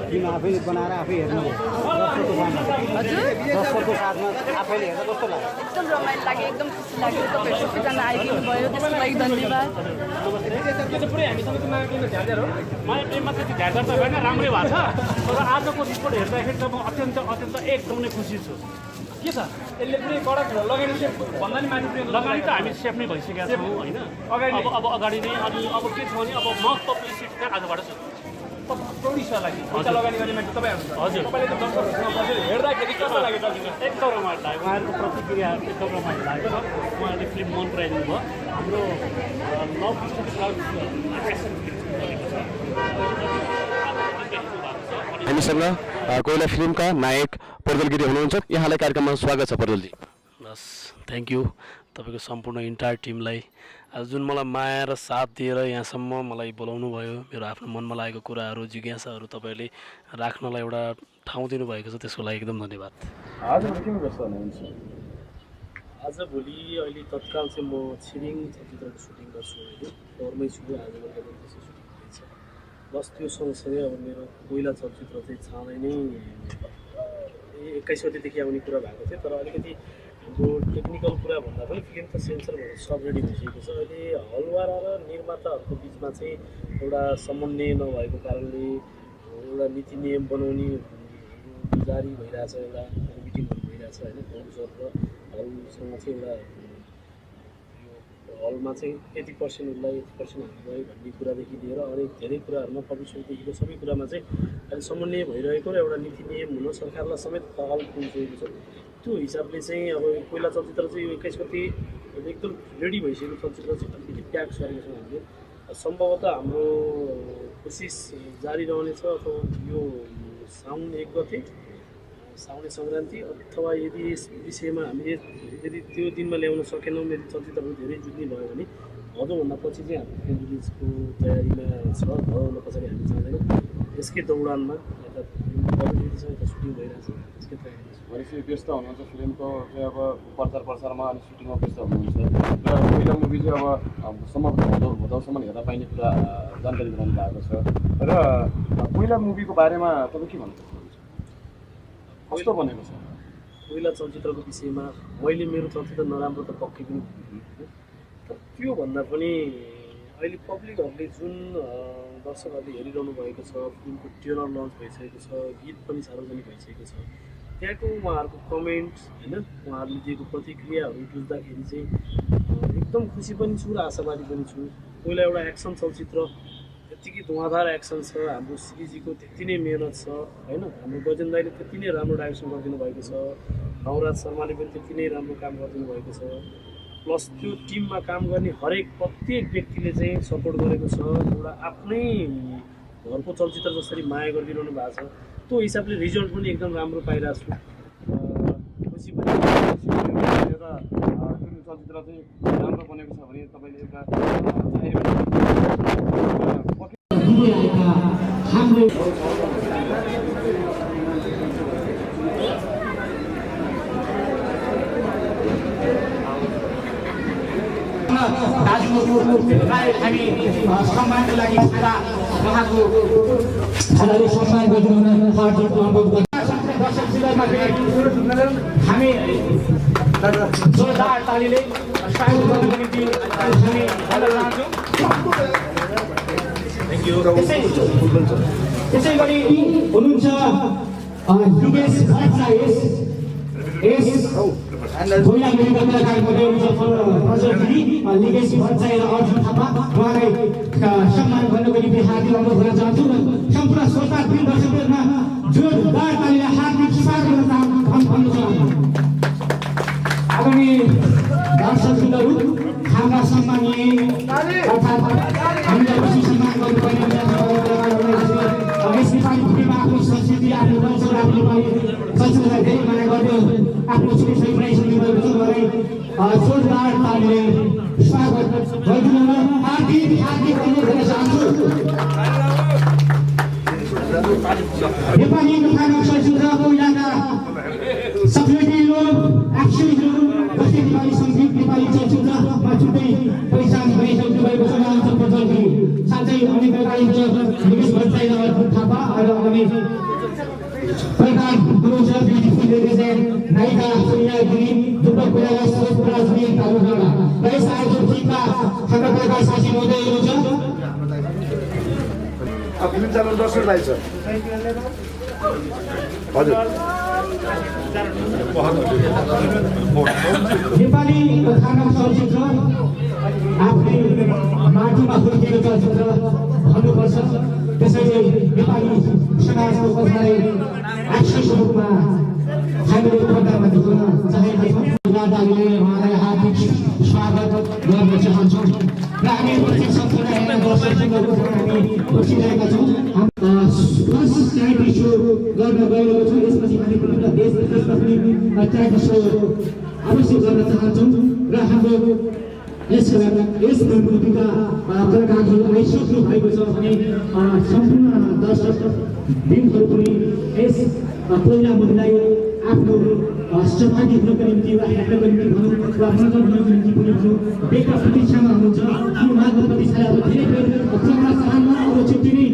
फिल्म आफै बनाएर आफै हेर्नु दर्शकको साथमा आफैले हेर्दा कस्तो लाग्यो एकदम रमाइलो लाग्यो एकदम खुसी लाग्यो तपाईँहरू सबैजना आइदिनु भयो त्यसको लागि धन्यवाद यो चाहिँ पुरै हामीसँग चाहिँ माया प्रेममा झ्याझ्यार हो माया प्रेममा चाहिँ झ्याझ्यार त होइन राम्रै भएको छ तर आजको रिपोर्ट हेर्दाखेरि त म अत्यन्त एकदम नै खुसी छु के छ यसले पुरै कडक लगानी सेफ भन्दा नि माथि लगानी त हामी सेफ नै भइसकेका छौँ होइन अगाडि अब अगाडि नै अनि अब के छ भने अब म पब्लिसिटी चाहिँ आजबाट छु प्रोड्युसरलाई लगानी गर्ने मान्छे तपाईँ हुनुहुन्छ हजुर तपाईँले त दर्शकहरूसँग बसेर हेर्दाखेरि कस्तो लाग्यो चलचित्र एकदम रमाइलो लाग्यो उहाँहरूको प्रतिक्रिया एकदम रमाइलो लाग्यो उहाँहरूले फिल्म मन पराइदिनु भयो हाम्रो लभ हामीसँग कोइला फिल्मका नायक प्रदल गिरी हुनुहुन्छ यहाँलाई कार्यक्रममा स्वागत छ प्रदलजी हस् थ्याङ्क यू तपाईँको सम्पूर्ण इन्टायर टिमलाई आज जुन मलाई माया र साथ दिएर यहाँसम्म मलाई बोलाउनु भयो मेरो आफ्नो मनमा लागेको कुराहरू जिज्ञासाहरू तपाईँहरूले राख्नलाई एउटा ठाउँ दिनुभएको छ त्यसको लागि एकदम धन्यवाद आजभोलि अहिले तत्काल चाहिँ म छिरिङ चलचित्रको सुटिङ गर्छु अहिले दौरमै छु आज बेलुका त्यसै सुटिङ हुँदैछ बस त्यो सँगसँगै अब मेरो कोइला चलचित्र चाहिँ छाँदै नै 21 गतेदेखि आउने कुरा भएको थियो तर अलिकति हाम्रो टेक्निकल कुरा भन्दा पनि फिल्म त सेन्सर भएर सब रेडी भइसकेको छ अहिले हलवाला र निर्माताहरूको बिचमा चाहिँ एउटा समन्वय नभएको कारणले एउटा नीति नियम बनाउने जारी भइरहेछ एउटा मिटिङहरू भइरहेछ होइन प्रड्युसर र हलसँग चाहिँ एउटा हलमा चाहिँ 80% उसलाई 80% हामीलाई भन्ने कुरादेखि लिएर अनेक धेरै कुराहरूमा पब्लिसिटीदेखिको सबै कुरामा चाहिँ अहिले समन्वय भइरहेको र एउटा नीति नियम हुन सरकारलाई समेत पहल पुगिसकेको छ त्यो हिसाबले चाहिँ अब कोइला चलचित्र चाहिँ 21 गते एकदम रेडी भइसकेको चलचित्र चाहिँ अलिकति प्याक गरेको छौँ हामीले। सम्भवतः हाम्रो कोसिस जारी रहनेछ अथवा यो साउन 1 गते साउने सङ्क्रान्ति अथवा यदि यस विषयमा हामीले यदि त्यो दिनमा ल्याउन सकेनौँ, यदि चलचित्रहरू धेरै जुट्ने भयो भने भदौभन्दा पछि चाहिँ हाम्रो रिलिजको तयारीमा छ। भदौभन्दा पछाडि हामी जाँदैनौँ। यसकै दौडानमा यता सुटिङ भइरहेछ, यसकै तयारी भनेपछि व्यस्त हुनुहुन्छ फिल्मको चाहिँ अब प्रचारमा अनि सुटिङमा व्यस्त हुनुहुन्छ र पहिलो मुभी चाहिँ अब सम्भवतः भदौसम्म हेर्दा पाइने कुरा जानकारी गराउनु भएको छ र पहिला मुभीको बारेमा तपाईँ के भन्नु सक्नुहुन्छ? कस्तो बनेको छ? पहिला चलचित्रको विषयमा मैले मेरो चलचित्र नराम्रो त पक्कै पनि तर त्योभन्दा पनि अहिले पब्लिकहरूले जुन दर्शकहरूले हेरिरहनु भएको छ, फिल्मको ट्रेलर लन्च भइसकेको छ, गीत पनि सार्वजनिक भइसकेको छ, त्यहाँको उहाँहरूको कमेन्ट होइन उहाँहरूले दिएको प्रतिक्रियाहरू बुझ्दाखेरि चाहिँ एकदम खुसी पनि छु र आशावादी पनि छु। पहिला एउटा एक्सन चलचित्र त्यत्तिकै धुवाँधार एक्सन छ, हाम्रो श्रीजीको त्यति नै मेहनत छ होइन, हाम्रो गजेन दाइले त्यति नै राम्रो डाइरेक्सन गरिदिनु भएको छ, नवराज शर्माले पनि त्यति नै राम्रो काम गरिदिनु भएको छ, प्लस त्यो टिममा काम गर्ने हरेक प्रत्येक व्यक्तिले चाहिँ सपोर्ट गरेको छ। एउटा आफ्नै घरको चलचित्र जसरी माया गरिदिनु भएको छ त्यो हिसाबले रिजल्ट पनि एकदम राम्रो पाइरहेको छु। खुसी पनि एउटा जुन चलचित्र चाहिँ राम्रो बनेको छ भने तपाईँले एउटा दाजुलाई हामी सम्मानको लागि उहाँको छालाले सम्मान गरिदिनु हार्दिक अनुरोध गर्छौँ। दर्शक शिविरमा हामी जोरदार तालीले स्वागत गर्नको निम्ति हामी भन्न चाहन्छौँ। त्यसै गरी हुनुहुन्छ युगेश भट्टराई पहिला मेडिकल कलाकारको प्रजोगिरी लिगेश भट्टराई र अर्जुन थापा उहाँलाई सम्मान गर्नको निम्ति हार्दिक अनुरोध गर्न चाहन्छु र सम्पूर्ण श्रोता दर्शकहरूमा जोरदार तालीले हार्दिक स्वागत गर्न चाहन्छु। आगामी दर्शकहरू हाम्रा सम्मानीय अर्थात् हामीलाई बेसी सम्मान गर्नुपर्ने नेपाली फिल्ममा आफ्नो संस्कृति आफ्नो कल्चर आफ्नो नेपाली संस्कृतिलाई धेरै माया गर्दै आफ्नो छुट्टै सेलिब्रेसन गरेको छ। मलाई जोरदार तालीले स्वागत गरिदिनु र हार्दिक अनुरोध गर्न चाहन्छु। नेपाली कथानक चलचित्रको इलाका सक्रियताहरू एक्सनहरू जस्तै नेपाली सङ्गीत नेपाली चलचित्रमा छुट्टै पहिचान गरिसक्नु भएको छ। साथै अनि नेपाली निकेश भट्टराई र अर्जुन थापा र अनि प्रकार गुरुजी ब्युटिफुल लेडिज एन्ड नायिका सोनिया गिरी दुर्गा पुराला सरोज पराजुली तालुकामा र यस आयोजक टिमका हाम्रा प्रकार साथी महोदय हुनुहुन्छ। फिल्म च्यानल दर्शक भाइ छ हजुर नेपाली कथानक चलचित्र आफ्नै माटीमा हुर्किएको चलचित्र भन्नुपर्छ। त्यसैले नेपाली समाजको कथालाई एक्सनको रूपमा हामीले पर्दामा देख्न चाहेका छौँ। उहाँलाई हार्दिक स्वागत गर्न चाहन्छौँ र हामी प्रत्येक सम्पूर्ण हेर्न दर्शकहरूको हामी बसिरहेका छौँ। ट्यालेन्ट सो गर्न गइरहेको छौँ। यसपछि हामी विभिन्न देश विदेशमा पनि ट्यालेन्ट सो अवश्य गर्न चाहन्छौँ र हाम्रो यस मुभीका कलाकारहरू आइसक्नु भएको छ भने सम्पूर्ण दर्शक टिमहरू पनि यस पहिला मुभीलाई आफ्नो सहभागी हुनको निम्ति वा हेर्नको निम्ति भनौँ वा मनोरञ्जन हुनको निम्ति पनि भनौँ बेका प्रतीक्षामा हुनुहुन्छ। कि उहाँको प्रतीक्षालाई अब धेरै बेर क्रममा चाहन्न अब छुट्टी नै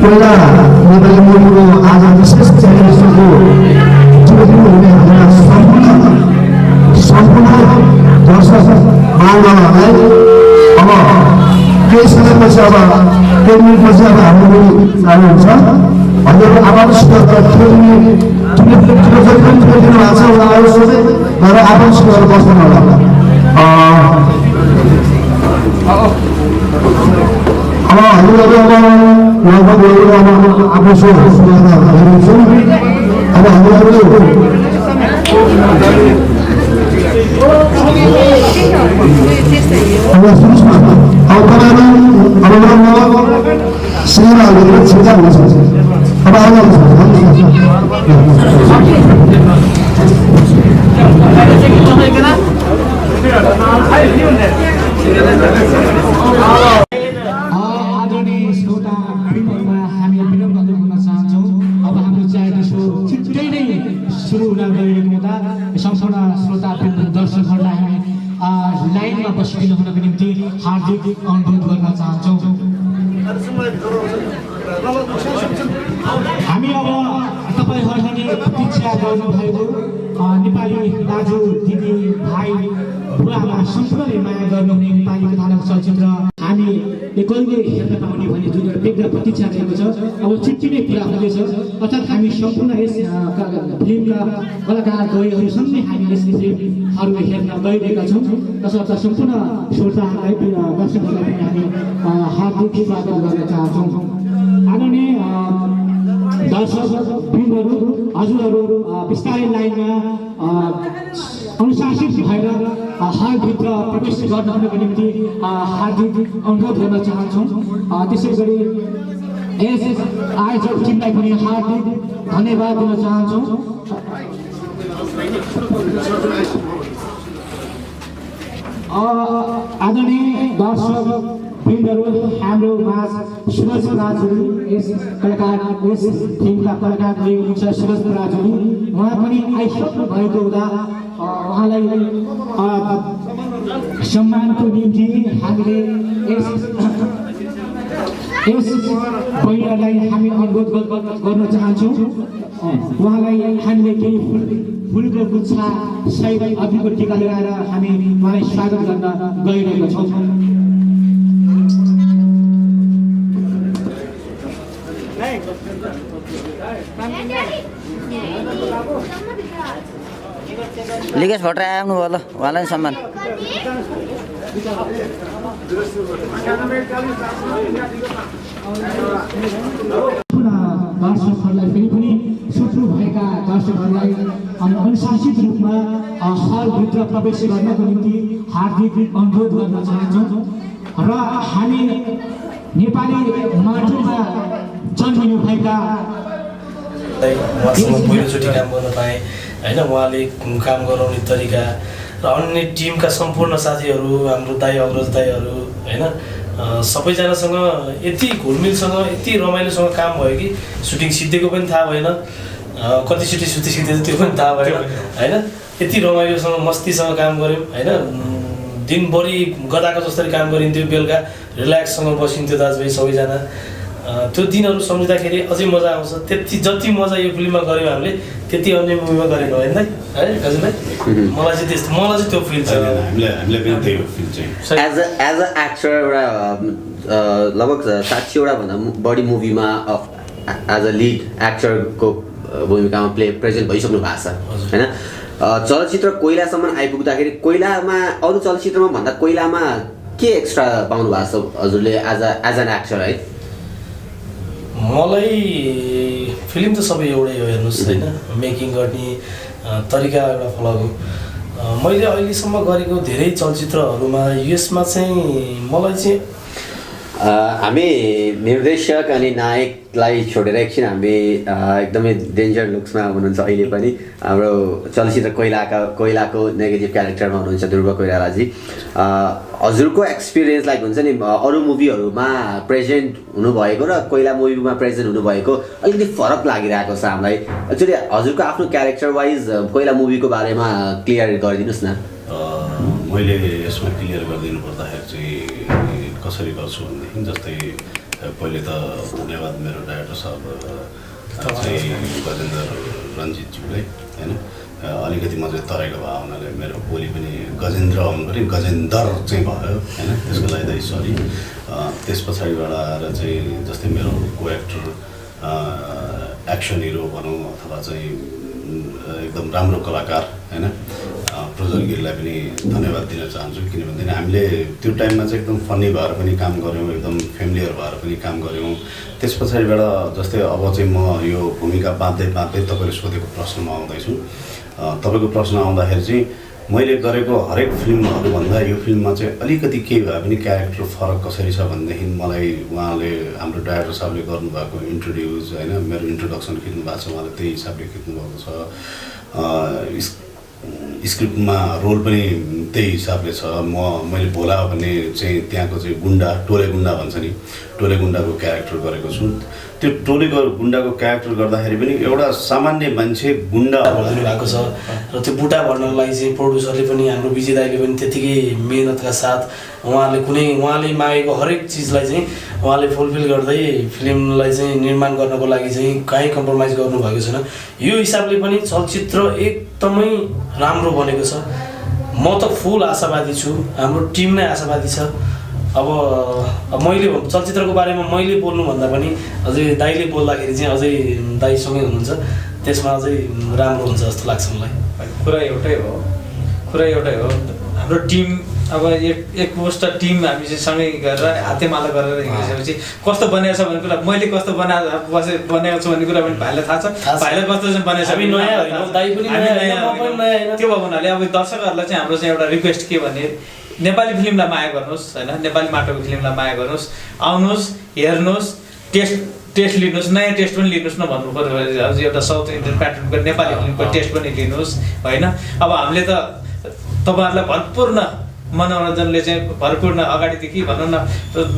पहिला नेपाली मुलुकको आज विशेष च्यालेन्जको सम्पूर्ण दर्शक महानुभावहरूलाई अब केही समयपछि अब केही मिनटपछि अब हाम्रो मुभी चालु हुन्छ। हजुरको आवाजसित ठुलो जति पनि दिनु भएको छ उहाँहरू सबै गएर आवाजसित गरेर बस्नु होला। अब हजुरहरू अब लगभग आफ्नो सो हेर्छौँ। अब हजुरहरू अब सुन्नुहोस् न, अब तपाईँहरू अब सिनेमाहरू छिट्टा हुन्छ। अब आउनुहुन्छ आदरणीय श्रोता वृन्दमा हामी विनम्र गर्न चाहन्छौँ। अब हाम्रो च्यानल सो छिट्टै नै सुरु हुन गइरहेको हुँदा सम्पूर्ण श्रोता दर्शकहरूलाई हामी लाइनमा बसिदिनु हुनको निम्ति हार्दिक अनुरोध गर्न चाहन्छौँ। हामी अब तपाईँहरूले प्रतीक्षा गर्नुभएको नेपाली दाजु दिदी भाइ बुवामा सम्पूर्णले माया गर्नुहुने नेपाली कथानक चलचित्र हामीले कहिले हेर्न पाउने भन्ने जुन एउटा प्रतीक्षा रहेको छ अब छिट्टी नै पुरा हुँदैछ। अर्थात् हामी सम्पूर्ण यस फिल्मका कलाकारद्वयहरूसँगै हामी यस फिल्महरू हेर्न गइरहेका छौँ। तसर्थ सम्पूर्ण श्रोताहरूलाई दर्शकहरूलाई पनि हामी हार्दिक स्वागत गर्न चाहन्छौँ। आदरणीय दर्शक वृन्दहरू हजुरहरू बिस्तारै लाइनमा अनुशासित भएर हलभित्र प्रवेश गर्नको निम्ति हार्दिक अनुरोध गर्न चाहन्छौँ। त्यसै गरी यस आयोजक टिमलाई पनि हार्दिक धन्यवाद दिन चाहन्छौँ। आदरणीय दर्शक वृन्दहरू हाम्रो माझ सुरज राजुली यस कलाकार यस फिल्मका कलाकारले हुनुहुन्छ सुरज राजुली। उहाँ पनि आइसक्नु भएको हुँदा उहाँलाई सम्मानको निम्ति हामीले यस पहिलालाई हामी अनुरोध गर्न चाहन्छौँ। उहाँलाई हामीले केही फुलको गुच्छा सहित अघिको टिका लगाएर हामी उहाँलाई स्वागत गर्न गइरहेका छौँ। लिगेज फटेर आउनु भयो ल उहाँलाई सम्मान। दर्शकहरूलाई फेरि पनि सुत्नुभएका दर्शकहरूलाई अनुशासित रूपमा हलभित्र प्रवेश गर्नको निम्ति हार्दिक अनुरोध गर्न चाहन्छौँ। र हामी नेपाली माटोमा जन्मिनुभएका उहाँसँग पहिलोचोटि काम गर्न पाएँ होइन। उहाँले काम गराउने तरिका र अन्य टिमका सम्पूर्ण साथीहरू हाम्रो दाइ अग्रज दाइहरू होइन सबैजनासँग यति घुलमिलसँग यति रमाइलोसँग काम भयो कि सुटिङ सिद्धेको पनि थाहा भएन, कति सिद्धेछ त्यो पनि थाहा भएन होइन। यति रमाइलोसँग मस्तीसँग काम गऱ्यौँ होइन। दिनभरि गदाको जसरी काम गरिन्थ्यो, बेलुका रिल्याक्ससँग बसिन्थ्यो दाजुभाइ सबैजना। त्यो दिनहरू सम्झिँदाखेरि अझै मजा आउँछ। त्यति जति मजा यो फिल्ममा गऱ्यौँ हामीले त्यति अन्य मुभीमा गरेनौँ होइन है हजुरलाई। मलाई चाहिँ त्यस्तो त्यो फिल छ। हामीले पनि त्यही हो फिल चाहिँ। एज अ एक्टर एउटा लगभग 60 भन्दा बढी मुभीमा एज अ लिड एक्टरको भूमिकामा प्रेजेन्ट भइसक्नु भएको छ होइन। चलचित्र कोइलासम्म आइपुग्दाखेरि कोइलामा अरू चलचित्रमा भन्दा कोइलामा के एक्स्ट्रा पाउनु भएको छ हजुरले एज एन एक्टर है? मलाई फिल्म त सबै एउटै हो हेर्नुहोस् होइन। मेकिङ गर्ने तरिका एउटा फरक हो। मैले अहिलेसम्म गरेको धेरै चलचित्रहरूमा यसमा चाहिँ मलाई चाहिँ हामी निर्देशक अनि नायकलाई छोडेर एकछिन हामी एकदमै डेन्जर लुक्समा हुनुहुन्छ अहिले पनि। हाम्रो चलचित्र कोइलाको नेगेटिभ क्यारेक्टरमा हुनुहुन्छ ध्रुव कोइरालाजी। हजुरको एक्सपिरियन्स लाइक हुन्छ नि अरू मुभीहरूमा प्रेजेन्ट हुनुभएको र कोइला मुभीमा प्रेजेन्ट हुनुभएको अलिकति फरक लागिरहेको छ हामीलाई। एक्चुअली हजुरको आफ्नो क्यारेक्टर वाइज कोइला मुभीको बारेमा क्लियर गरिदिनुहोस् न। मैले यसमा क्लियर गरिदिनु पर्दाखेरि चाहिँ कसरी गर्छु भनेदेखि जस्तै पहिले त धन्यवाद मेरो डाइरेक्टर साहब चाहिँ गजेन्द्र रञ्जितज्यूले होइन अलिकति म चाहिँ तराईको भए हुनाले मेरो बोली पनि गजेन्द्र आउनु पऱ्यो गजेन्दर चाहिँ भयो होइन त्यसको लागि त सरी त्यस पछाडिबाट आएर चाहिँ जस्तै मेरो को एक्टर एक्सन हिरो भनौँ अथवा चाहिँ एकदम राम्रो कलाकार होइन प्रज्वल गिरीलाई पनि धन्यवाद दिन चाहन्छु किनभने हामीले त्यो टाइममा चाहिँ एकदम फनी भएर पनि काम गऱ्यौँ एकदम फेमिलियर भएर पनि काम गऱ्यौँ त्यस पछाडिबाट जस्तै अब चाहिँ म यो भूमिका बाँध्दै तपाईँले सोधेको प्रश्नमा आउँदैछु तपाईँको प्रश्न आउँदाखेरि चाहिँ मैले गरेको हरेक फिल्महरूभन्दा यो फिल्ममा चाहिँ अलिकति केही भए पनि क्यारेक्टर फरक कसरी छ भनेदेखि मलाई उहाँले हाम्रो डाइरेक्टर साहबले गर्नुभएको इन्ट्रोड्युस होइन मेरो इन्ट्रोडक्सन खिच्नु भएको छ उहाँले त्यही हिसाबले खिच्नुभएको छ स्क्रिप्टमा रोल पनि त्यही हिसाबले छ मैले भोला भन्ने चाहिँ त्यहाँको चाहिँ गुन्डा टोले गुन्डा भन्छ नि टोले गुन्डाको क्यारेक्टर गरेको छु त्यो टोलेको गुन्डाको क्यारेक्टर गर्दाखेरि पनि एउटा सामान्य मान्छे गुन्डा भनिदिनु भएको छ र त्यो बुटा भन्नलाई चाहिँ प्रोड्युसरले पनि हाम्रो विजय दाइले पनि त्यतिकै मेहनतका साथ उहाँले मागेको हरेक चिजलाई चाहिँ उहाँले फुलफिल गर्दै फिल्मलाई चाहिँ निर्माण गर्नको लागि चाहिँ कहीँ कम्प्रोमाइज गर्नुभएको छैन यो हिसाबले पनि चलचित्र एकदमै राम्रो बनेको छ म त फुल आशावादी छु हाम्रो टिम नै आशावादी छ अब मैले चलचित्रको बारेमा मैले बोल्नुभन्दा पनि अझै दाइले बोल्दाखेरि चाहिँ अझै दाइसँगै हुनुहुन्छ त्यसमा अझै राम्रो हुन्छ जस्तो लाग्छ मलाई कुरा एउटै हो हाम्रो टिम अब एक पोस्ट टिम हामी चाहिँ सँगै गरेर हातेमाला गरेर हिँडिसकेपछि कस्तो बनाएको छ भन्ने कुरा मैले कस्तो बनाएको छु भन्ने कुरा पनि भाइलाई थाहा छ भाइलाई कस्तो चाहिँ बनाएको छ त्यो भएको हुनाले अब दर्शकहरूलाई चाहिँ हाम्रो चाहिँ एउटा रिक्वेस्ट के भने नेपाली फिल्मलाई माया गर्नुहोस् होइन नेपाली माटोको फिल्मलाई माया गर्नुहोस् आउनुहोस् हेर्नुहोस् टेस्ट लिनुहोस् नयाँ टेस्ट पनि लिनुहोस् न भन्नु पर्यो एउटा साउथ इन्डियन प्याटर्नको नेपाली फिल्मको टेस्ट पनि लिनुहोस् होइन अब हामीले त तपाईँहरूलाई भरपूर्ण मनोरञ्जनले चाहिँ भरपूर्ण अगाडिदेखि भनौँ न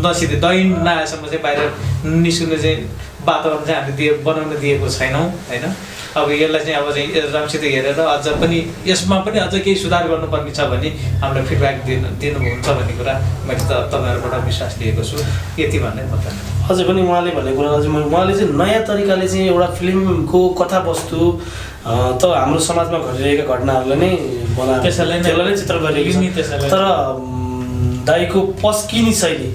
नसिधै दैन नआएसम्म चाहिँ बाहिर निस्किने चाहिँ वातावरण चाहिँ हामीले बनाउन दिएको छैनौँ होइन अब यसलाई चाहिँ अब चाहिँ राम्रोसित हेरेर अझ पनि यसमा पनि अझ केही सुधार गर्नुपर्ने छ भने हामीलाई फिडब्याक दिनुहुन्छ भन्ने कुरा मैले त तपाईँहरूबाट विश्वास लिएको छु यति भन्ने म अझै पनि उहाँले भनेको कुरा अझै उहाँले चाहिँ नयाँ तरिकाले चाहिँ एउटा फिल्मको कथावस्तु त हाम्रो समाजमा घटिरहेका घटनाहरूलाई नै बनाएर त्यसलाई नै चित्र गरिएको छ तर दाइको पस्किने शैली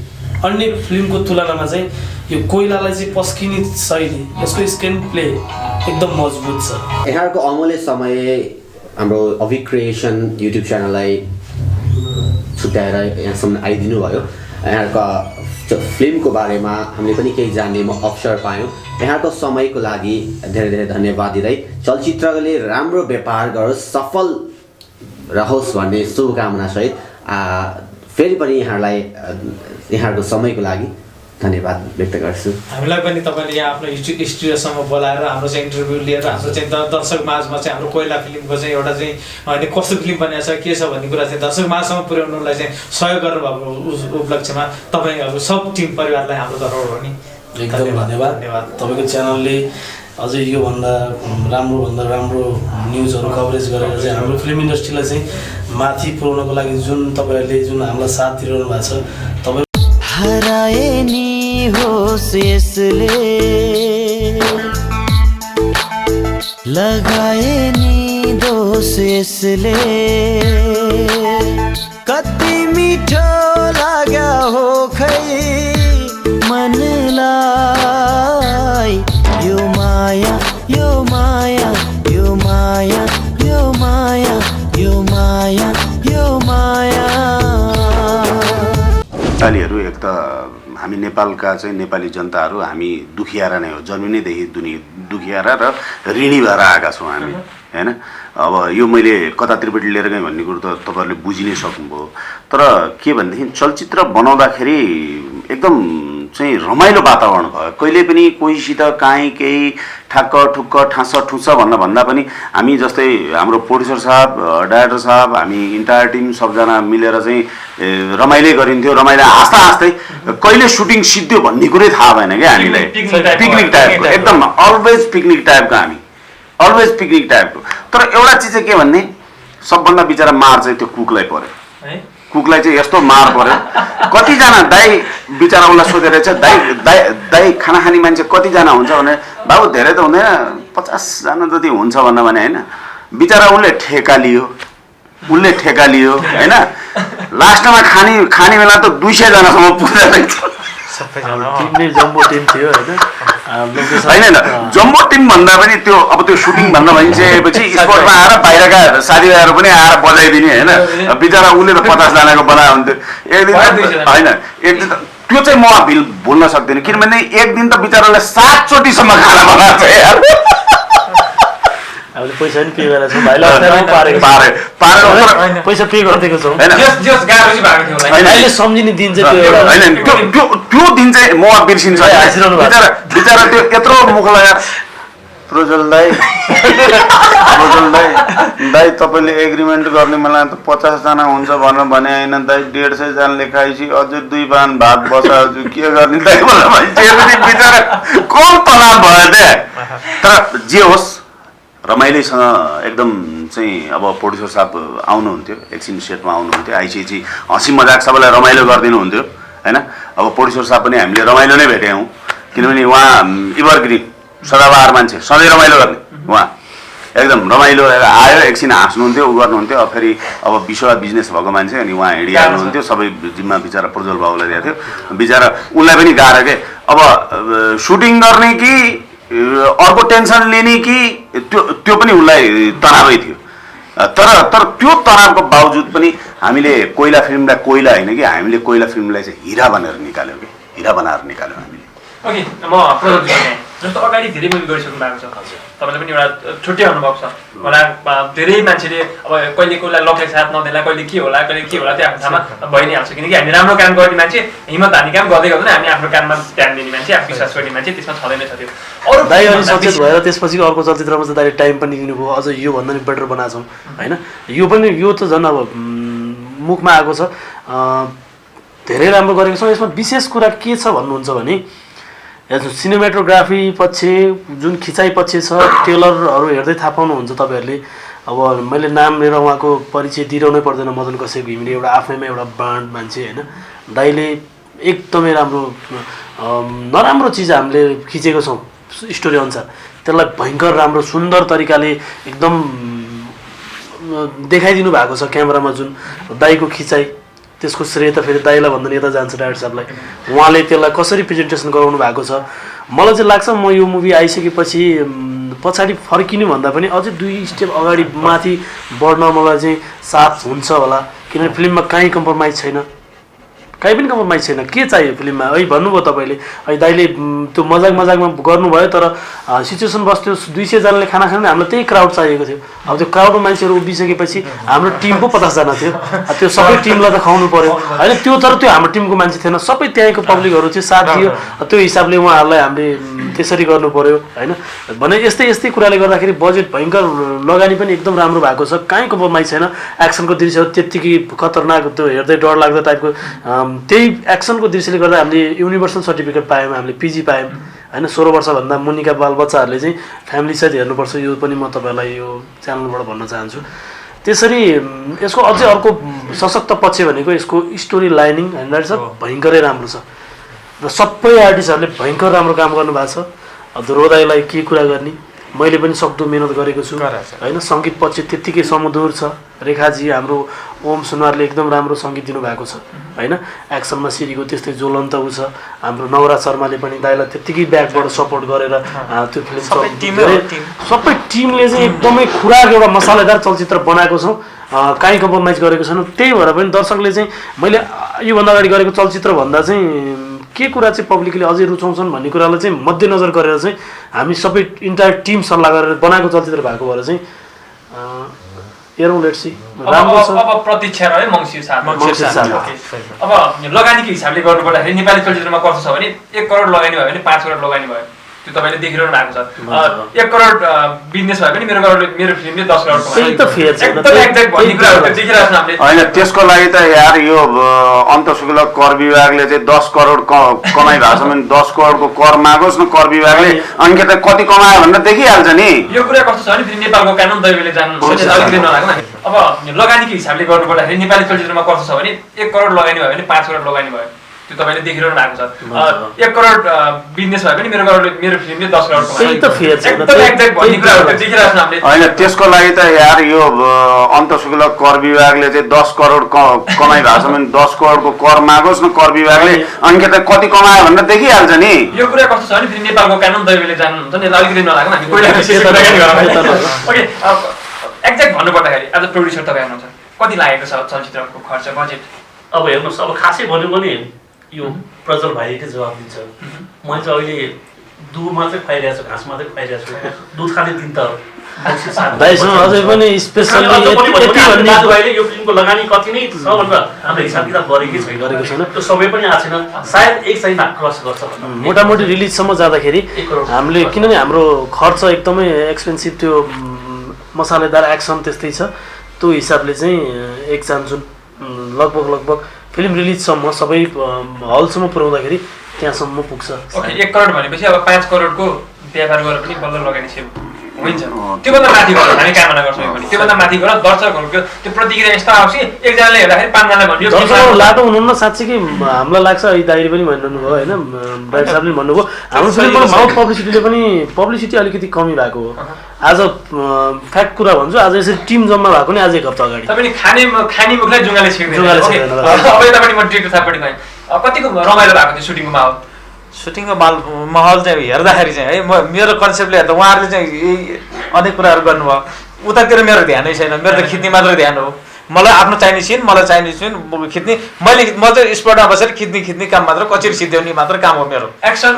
अन्य फिल्मको तुलनामा चाहिँ यो कोइलालाई चाहिँ पस्किने शैली यसको स्क्रिन प्ले एकदम मजबुत छ यहाँको अमूल्य समय हाम्रो अभि क्रिएसन युट्युब च्यानललाई छुट्याएर यहाँसम्म आइदिनु भयो यहाँको फिल्मको बारेमा हामीले पनि केही जान्ने अवसर पायौँ यहाँको समयको लागि धेरै धेरै धन्यवाद दिँदै चलचित्रले राम्रो व्यापार गरोस् सफल रहोस् भन्ने शुभकामना सहित फेरि पनि यहाँहरूको समयको लागि धन्यवाद व्यक्त गर्छु हामीलाई पनि तपाईँले यहाँ आफ्नो स्टुडियोसम्म बोलाएर हाम्रो चाहिँ इन्टरभ्यू लिएर हाम्रो चाहिँ दर्शक माझमा चाहिँ हाम्रो कोइला फिल्मको चाहिँ एउटा चाहिँ होइन कस्तो फिल्म बनिएको छ के छ भन्ने कुरा चाहिँ दर्शक माझसम्म पुर्याउनुलाई चाहिँ सहयोग गर्नुभएको उपलक्ष्यमा तपाईँहरू सब टिम परिवारलाई हाम्रो तर्फबाट पनि एकदम धन्यवाद तपाईँको च्यानलले अझै योभन्दा राम्रो न्युजहरू कभरेज गरेर चाहिँ हाम्रो फिल्म इन्डस्ट्रीलाई चाहिँ माथि पुर्याउनको लागि जुन तपाईँहरूले जुन हामीलाई साथ दिइरहनु भएको छ तपाईँ हराए नि होस् यसले लगाए नि दोष यसले कति मिठो लाग्यो हो खै मनलाई यो माया यो माया यो माया यो माया यो माया यो माया नेपालीहरू एक त हामी नेपालका चाहिँ नेपाली जनताहरू हामी दुखियारा नै हो जन्मिनेदेखि दुखियारा र ऋणी भएर आएका छौँ हामी हैन अब यो मैले कता त्रिपट्टि लिएर गएँ भन्ने कुरो त तपाईँहरूले बुझि नै सक्नुभयो तर के भनेदेखि चलचित्र बनाउँदाखेरि एकदम चाहिँ रमाइलो वातावरण भयो कहिले पनि कोहीसित काहीँ केही ठ्याक्क ठुक्क ठाँस ठुस भन्दा पनि हामी जस्तै हाम्रो प्रोड्युसर साहब डाइरेक्टर साहब हामी इन्टायर टिम सबजना मिलेर चाहिँ रमाइलो गरिन्थ्यो रमाइलो हाँस्दै कहिले सुटिङ सिद्धियो भन्ने कुरै थाहा भएन क्या हामीलाई पिकनिक टाइपको एकदम अलवेज पिकनिक टाइपको हामी अलवेज पिकनिक टाइपको तर एउटा चिज चाहिँ के भन्ने सबभन्दा बिचरा मार चाहिँ त्यो कुकलाई पर्यो कुकलाई चाहिँ यस्तो मार पर्यो कतिजना दाइ बिचरा उसलाई सोधेर चाहिँ दाइ खाना खाने मान्छे कतिजना हुन्छ भने बाबु धेरै त हुँदैन 50 जना जति हुन्छ भन्दा भने होइन बिचरा उसले ठेका लियो होइन लास्टमा खाने बेला त 200 जनासम्म पुग्दै रहेछ टिम नै जम्बो टिम थियो होइन जम्बो टिम भन्दा पनि त्यो अब त्यो सुटिङ भन्दा भइसकेपछि स्पोर्टमा आएर बाहिरका साथीभाइहरू पनि आएर बजाइदिने होइन बिचरा उसले त 50 जनाको बनायो हुन्थ्यो एक दिन होइन एक दिन त्यो चाहिँ म भुल्न सक्दिनँ किनभने एक दिन त बिचराले 7 चोटिसम्म खाना बनाएको छ यार हामीले पैसा पनि पे गरेको छौँ भाइलाई पैसा पे गरिदिएको छौँ अहिले सम्झिने दिन चाहिँ त्यो दिन चाहिँ म बिर्सिन्छ बिचरा त्यो यत्रो मुख लगाएर प्रोजल दाई तपाईँले एग्रिमेन्ट गर्ने मलाई त 50 जना हुन्छ भनेर भने होइन दाई 150 जनाले खाएपछि अझै 2 पान भात बसाल्छु के गर्ने दाई मलाई बिचरा कम तनाव भयो त्यहाँ तर जे होस् रमाइलोसँग एकदम चाहिँ अब प्रोड्युसर साहब आउनुहुन्थ्यो एकछिन सेटमा आउनुहुन्थ्यो आइसिएछि हँसी मजाक सबैलाई रमाइलो गरिदिनुहुन्थ्यो होइन अब प्रोड्युसर साहब पनि हामीले रमाइलो नै भेट्यौँ किनभने उहाँ एभरग्रिन सदाबहार मान्छे सधैँ रमाइलो गर्ने उहाँ एकदम रमाइलो आयो एकछिन हाँस्नुहुन्थ्यो उ गर्नुहुन्थ्यो फेरि अब विश्व बिजनेस भएको मान्छे अनि उहाँ हिँडिहाल्नुहुन्थ्यो सबै जिम्मा बिचरा प्रज्वल बाबुलाई दिएको थियो बिचरा उनलाई पनि गाह्रो के अब सुटिङ गर्ने कि अर्को टेन्सन लिने कि त्यो पनि उसलाई तनावै थियो तर त्यो तनावको बावजुद पनि हामीले कोइला फिल्मलाई कोइला होइन कि हामीले कोइला फिल्मलाई चाहिँ हिरा बनाएर निकाल्यौँ कि हिरा बनाएर निकाल्यौँ हामीले ओके म जस्तो अगाडि धेरै मुभी गरिसक्नु भएको छ तपाईँलाई पनि एउटा छुट्टै अनुभव छ होला धेरै मान्छेले अब कहिले कोहीलाई लकले साथ नदेला कहिले के होला त्यो आफ्नो ठाउँमा भइ नै हाल्छ किनकि हामी राम्रो काम गर्ने मान्छे हिम्मत हान्ने काम गर्दै गर्दैन हामी आफ्नो काममा ध्यान दिने मान्छे आफू विश्वास गर्ने मान्छे त्यसमा छँदैन छ त्यो अरू दाइ अनि सचेत भएर त्यसपछि अर्को चलचित्रमा चाहिँ दाइले टाइम पनि दिनुभयो अझ योभन्दा नि बेटर बनाएको छौँ होइन यो त झन् अब मुखमा आएको छ धेरै राम्रो गरेको छौँ यसमा विशेष कुरा के छ भन्नुहुन्छ भने सिनेमेटोग्राफी पक्ष जुन खिचाइ पक्ष छ टेलरहरू हेर्दै थाहा पाउनुहुन्छ तपाईँहरूले अब मैले नाम लिएर उहाँको परिचय दिइरहनै पर्दैन मदन कसेको घिमिरे एउटा आफैमा एउटा ब्रान्ड मान्छे होइन दाइले एकदमै राम्रो नराम्रो चिज हामीले खिचेको छौँ स्टोरी अनुसार त्यसलाई भयङ्कर राम्रो सुन्दर तरिकाले एकदम देखाइदिनु भएको छ क्यामेरामा जुन दाइको खिचाइ त्यसको श्रेय त फेरि दाइलाई भन्दा नि यता जान्छ डाइरेक्टर साहबलाई उहाँले त्यसलाई कसरी प्रेजेन्टेसन गराउनु भएको छ मलाई चाहिँ लाग्छ म यो मुभी आइसकेपछि पछाडि फर्किनु भन्दा पनि अझै 2 स्टेप अगाडि माथि बढ्न मलाई चाहिँ साथ हुन्छ होला किनभने फिल्ममा कहीँ कम्प्रोमाइज छैन कहीँ पनि कम्प्रोमाइज छैन के चाहियो फिल्ममा है भन्नुभयो तपाईँले है दाइले त्यो मजाकमा गर्नुभयो तर सिचुएसन बस्थ्यो 200 जनाले खाना खाने हामीलाई त्यही क्राउड चाहिएको थियो अब त्यो क्राउडमा मान्छेहरू उभिसकेपछि हाम्रो टिम पो 50 जना थियो त्यो सबै टिमलाई त खुवाउनु पर्यो होइन त्यो तर त्यो हाम्रो टिमको मान्छे थिएन सबै त्यहीँको पब्लिकहरू थियो साथ थियो त्यो हिसाबले उहाँहरूलाई हामीले त्यसरी गर्नु पर्यो होइन भने यस्तै कुराले गर्दाखेरि बजेट भयङ्कर लगानी पनि एकदम राम्रो भएको छ कहीँ कम्प्रोमाइज छैन एक्सनको दृश्यहरू त्यत्तिकै खतरनाक त्यो हेर्दै डर लाग्दो टाइपको त्यही एक्सनको दृश्यले गर्दा हामीले युनिभर्सल सर्टिफिकेट पायौँ हामीले पिजी पायौँ होइन 16 वर्षभन्दा मुनिका बालबच्चाहरूले चाहिँ फ्यामिली सहित हेर्नुपर्छ यो पनि म तपाईँलाई यो च्यानलबाट भन्न चाहन्छु त्यसरी यसको अझै अर्को सशक्त पक्ष भनेको यसको स्टोरी लाइनिङ होइन भयङ्करै राम्रो छ र सबै आर्टिस्टहरूले भयङ्कर राम्रो काम गर्नुभएको छ ध्रुवदाईलाई के कुरा गर्ने मैले पनि सक्दो मेहनत गरेको छु होइन सङ्गीत पक्ष त्यत्तिकै समधुर छ रेखाजी हाम्रो ओम सुनवारले एकदम राम्रो सङ्गीत दिनुभएको छ होइन एक्सनमा सिरीको त्यस्तै ज्वलन्त उ छ हाम्रो नवराज शर्माले पनि दाइलाई त्यत्तिकै ब्याकबाट सपोर्ट गरेर त्यो फिल्म सबै टिमले चाहिँ एकदमै खुराक एउटा मसालेदार चलचित्र बनाएको छौँ कहीँ कम्प्रोमाइज गरेको छैन त्यही भएर पनि दर्शकले चाहिँ मैले योभन्दा अगाडि गरेको चलचित्र भन्दा चाहिँ के कुरा चाहिँ पब्लिकले अझै रुचाउँछन् भन्ने कुरालाई चाहिँ मध्यनजर गरेर चाहिँ हामी सबै इन्टायर टिम सल्लाह गरेर बनाएको चलचित्र भएको भएर चाहिँ हेरौँ लेट्स सी राम्रो छ अब प्रतीक्षा रह्यो मङ्सिर 7 अब लगानीको हिसाबले गर्नुपर्दाखेरि नेपाली चलचित्रमा कस्तो छ भने 1 करोड लगानी भयो भने 5 करोड लगानी भयो त्यो तपाईले देखिरहनु भएको छ 1 करोड बिजनेस भयो भने मेरो फिल्मले 10 करोड होइन त्यसको लागि त यार यो अन्तशुल्क कर विभागले चाहिँ 10 करोड कमाइ भएको छ भने 10 करोडको कर मागोस् न कर विभागले अनि के त कति कमायो भनेर देखिहाल्छ नि यो कुरा कस्तो छ भने फेरि नेपालको कानुन दैवले जान्नु अब लगानीको हिसाबले गर्नुपर्दाखेरि नेपाली चलचित्रमा कस्तो छ भने 1 करोड लगानी भयो भने 5 करोड लगानी भयो त्यो तपाईँले देखिरहनु भएको छ 1 करोड बिजनेस भए पनि मेरो फिल्मले 10 करोड होइन त्यसको लागि त यार यो अन्तशुल्क कर विभागले चाहिँ 10 करोड कमाइ भएको छ भने 10 करोडको कर मागोस् न कर विभागले अनि के त कति कमायो भनेर देखिहाल्छ नि। यो कुरा कस्तो छ भने फेरि नेपालको कानुन दैवले जान्नुहुन्छ नि अलिकति नलागौँ हामी पहिला ओके एक्ज्याक्ट भन्नुपर्दाखेरि आज प्रोड्युसर तपाईँ हुनुहुन्छ कति लागेको छ चलचित्रको खर्च बजेट? अब हेर्नुहोस् अब खासै भन्यो भने यो प्रज्वल भाइकै जवाब दिन्छ। मैले चाहिँ अहिले दुधमा चाहिँ खुवाइरहेको छु, घाँस मात्रै खुवाइरहेको छु, दुध खाने दिन त अझै पनि स्पेसली दाजुभाइले यो फिल्मको लगानी कति नै छ भनेर हाम्रो हिसाब किताब गरेकै छैन, त्यो सबै पनि आएको छैन, सायद 1 सय क्रस गर्छ मोटामोटी रिलिजसम्म जाँदाखेरि हामीले किनभने हाम्रो खर्च एकदमै एक्सपेन्सिभ त्यो मसालेदार एक्सन त्यस्तै छ त्यो हिसाबले चाहिँ एक चान्सुन लगभग फिल्म रिलिजसम्म सबै हलसम्म पुर्याउँदाखेरि त्यहाँसम्म पुग्छ। ओके 1 करोड भनेपछि अब 5 करोडको व्यापार गरेर पनि बल्ल लगानी सेभ हुन्छ। त्योभन्दा माथि गएर हामी कामना गर्छौँ पनि त्योभन्दा माथि गएर दर्शकहरूको त्यो प्रतिक्रिया यस्तो आउँछ एकजनाले हेर्दाखेरि 5 जनालाई भन्यो दर्शकहरू लाटो हुनुहुन्न साँच्चै हामीलाई लाग्छ यो दाइले पनि भन्नुभयो होइन ब्राइट साहबले भन्नुभयो हाम्रो फिल्मको माउथ पब्लिसिटीले पनि पब्लिसिटी अलिकति कमी भएको हो। आज फ्याक्ट कुरा भन्छु आज यसरी टिम जम्मा भएको नि आज 1 हप्ता अगाडि तपाईले खाने मुखलाई जुङ्गाले छेक्दैन अब यता पनि म ट्रिक थापट्टि गएँ कतिको रमाइलो भएको थियो सुटिङको माहौल? सुटिङको माहौल चाहिँ हेर्दाखेरि चाहिँ है मेरो कन्सेप्टले हेर्दा उहाँहरूले चाहिँ यही अनेक कुराहरू गर्नुभयो उतातिर मेरो ध्यानै छैन, मेरो त खिच्ने मात्र ध्यान हो। मलाई आफ्नो चाहिने सिन मलाई चाहिने सिन खिच्ने म चाहिँ स्पटमा बसेर खिच्ने काम मात्र कचेरी सिद्ध्याउने मात्र काम हो मेरो। एक्सन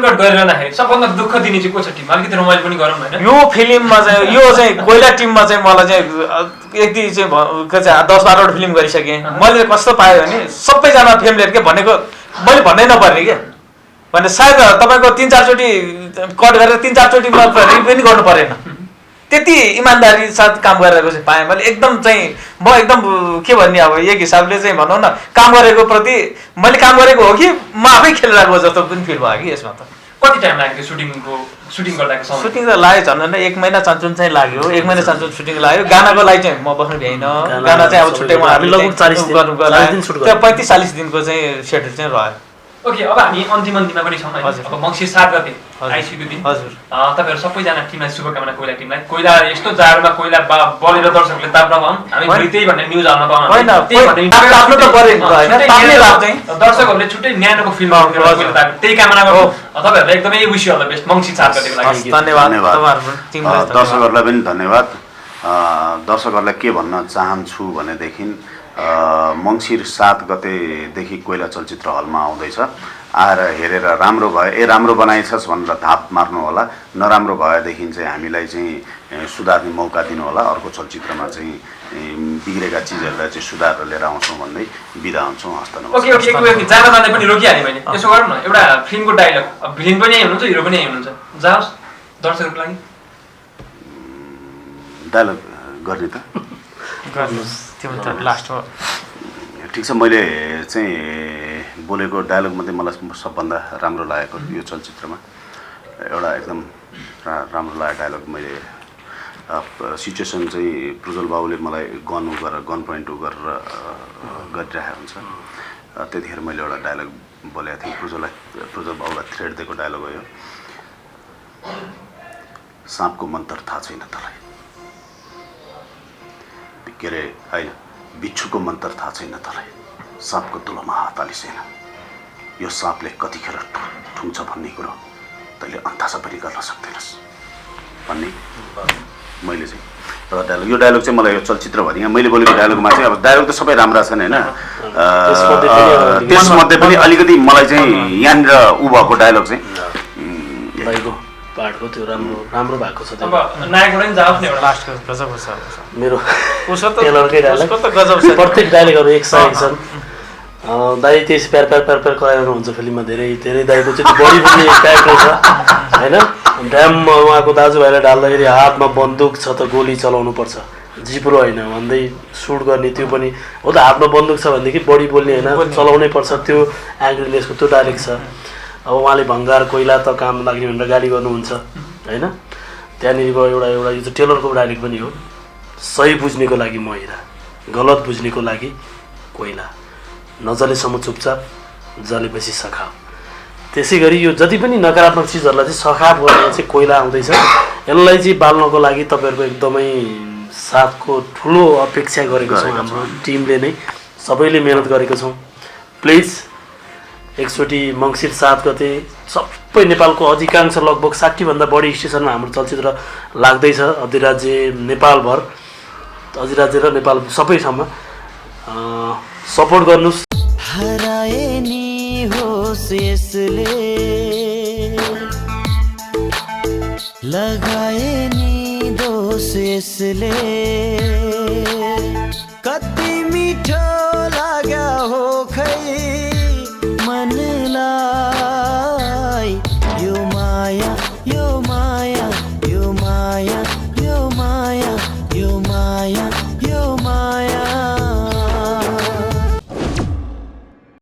कट गरिरहँदाखेरि सबभन्दा दुःख दिने चाहिँ को छ टिम? अलिकति रमाइलो पनि गरौँ होइन? यो फिल्ममा चाहिँ यो चाहिँ कोइला टिममा चाहिँ मलाई चाहिँ यति चाहिँ 10-12 वटा फिल्म गरिसकेँ मैले कस्तो पाएँ भने सबैजना फिल्मले के भनेको मैले भन्नै नपर्ने क्या भने सायद तपाईँको 3-4 चोटि कट गरेर 3-4 चोटि पनि गर्नु परेन त्यति इमान्दारी साथ काम गरिरहेको चाहिँ पाएँ मैले एकदम चाहिँ म एकदम के भन्ने अब एक हिसाबले चाहिँ भनौँ न काम गरेको प्रति मैले काम गरेको हो कि म आफै खेलिरहेको जस्तो पनि फिल भयो कि यसमा त। कति टाइम लाग्यो सुटिङ गर्दाको समय? सुटिङ त लाग्यो झन् 1 महिना चान्चुन चाहिँ लाग्यो 1 महिना चान्चुन सुटिङ लाग्यो। गानाको लागि चाहिँ म बस्नु भ्याइन गाना चाहिँ अब छुट्टै हामी लगभग 35-40 दिनको चाहिँ सेड्युल चाहिँ रह्यो। ओके अब हामी अन्तिममा पनि छौँ अब मङ्सिर 7 गते आइसीको दिन तपाईँहरू सबैजना टिमलाई शुभकामना कोइला टिमलाई। कोइला यस्तो जाडोमा कोइला बलेर दर्शकले ताप्न पाऊँ हामी त्यही भन्ने न्युज हाल्न पाऊँ दर्शकहरूले छुट्टै न्यानोको फिल्म त्यही कामना गर्छौँ। तपाईँहरूलाई एकदमै wish you all the best मङ्सिर 7 गतेको लागि। धन्यवाद दर्शकहरूलाई पनि धन्यवाद। दर्शकहरूलाई के भन्न चाहन्छु भनेदेखि मङ्सिर 7 गतेदेखि कोइला चलचित्र हलमा आउँदैछ आएर हेरेर राम्रो भयो राम्रो बनाएछस् भनेर धाप मार्नु होला, नराम्रो भएदेखि चाहिँ हामीलाई चाहिँ सुधार्ने मौका दिनु होला। अर्को चलचित्रमा चाहिँ बिग्रेका चिजहरूलाई चाहिँ सुधार लिएर आउँछौँ भन्दै बिदा हुन्छौँ। हस्त नमस्कार। ओके जाँदा पनि रोकिहाल्यो मैले यसो गरौँ न एउटा फिल्मको डायलग भिलेन पनि यही हुनुहुन्छ हिरो पनि यही हुनुहुन्छ जाओस् दर्शकहरूको लागि डायलग गर्ने त गर्नुहोस् त्यो त लास्ट हो। ठिक छ मैले चाहिँ बोलेको डायलग मात्रै मलाई सबभन्दा राम्रो लागेको यो चलचित्रमा एउटा एकदम राम्रो लागेको डायलग मैले सिचुएसन चाहिँ प्रज्वल बाबुले मलाई गन पोइन्ट गरेर गरिरहेको हुन्छ त्यतिखेर मैले एउटा डायलग बोलेको थिएँ प्रज्वल बाबुलाई थ्रेड दिएको डायलग हो यो। साँपको मन्त्र थाहा छैन तँलाई के अरे होइन बिच्छुको मन्त्र थाहा छैन तँलाई साँपको तुलोमा हात हालिसेन यो साँपले कतिखेर ठुङ्छ भन्ने कुरो तैँले अन्दाजा पनि गर्न सक्दैनस् भन्ने मैले चाहिँ एउटा डायलग यो डायलग चाहिँ मलाई यो चलचित्रभरि मैले बोलेको डायलगमा चाहिँ अब डायलग त सबै राम्रा छन् होइन त्यसमध्ये पनि अलिकति मलाई चाहिँ यहाँनिर ऊ भएको डायलग चाहिँ पार्टको त्यो राम्रो भएको छ। अब नायकबाट नि जाओस् न एउटा लास्टको गजब छ मेरो उसको त टेलरकै डायलग उसको त गजब छ प्रत्येक डायलगहरू एक सय छन्। दाइ त्यस प्यार कराउनुहुन्छ फिल्ममा धेरै दाइको चाहिँ बडी पनि क्यारेक्टर छ होइन। ड्याममा उहाँको दाजुभाइलाई ढाल्दाखेरि हातमा बन्दुक छ त गोली चलाउनु पर्छ जिब्रो होइन भन्दै सुट गर्ने त्यो पनि हो त हातमा बन्दुक छ भनेदेखि बडी बोल्ने होइन चलाउनै पर्छ त्यो एग्रिनेसको त्यो डाइरेक्ट छ। अब उहाँले भङ्गार कोइला त काम लाग्ने भनेर गाली गर्नुहुन्छ होइन त्यहाँनिरको एउटा यो चाहिँ टेलरको डाइरेक्ट पनि हो। सही बुझ्नेको लागि म हिरा गलत बुझ्नेको लागि कोइला नजलेसम्म चुपचाप जलेपछि सखाव। त्यसै गरी यो जति पनि नकारात्मक चिजहरूलाई चाहिँ सखाव गरेर चाहिँ कोइला आउँदैछ, यसलाई चाहिँ बाल्नको लागि तपाईँहरूको एकदमै साथको ठुलो अपेक्षा गरेको छौँ। हाम्रो टिमले नै सबैले मेहनत गरेको छौँ। प्लिज एकचोटि मङ्सिर 7 गते सबै नेपालको अधिकांश लगभग 60भन्दा बढी स्टेसनमा हाम्रो चलचित्र लाग्दैछ। अधिराज्य नेपालभर, अधिराज्य र नेपाल सबै ठाउँमा सपोर्ट गर्नुहोस्। हराए नि होस यसले, लगाए नि दोष यसले, कति मिठो लाग्यो हो खै मनलाई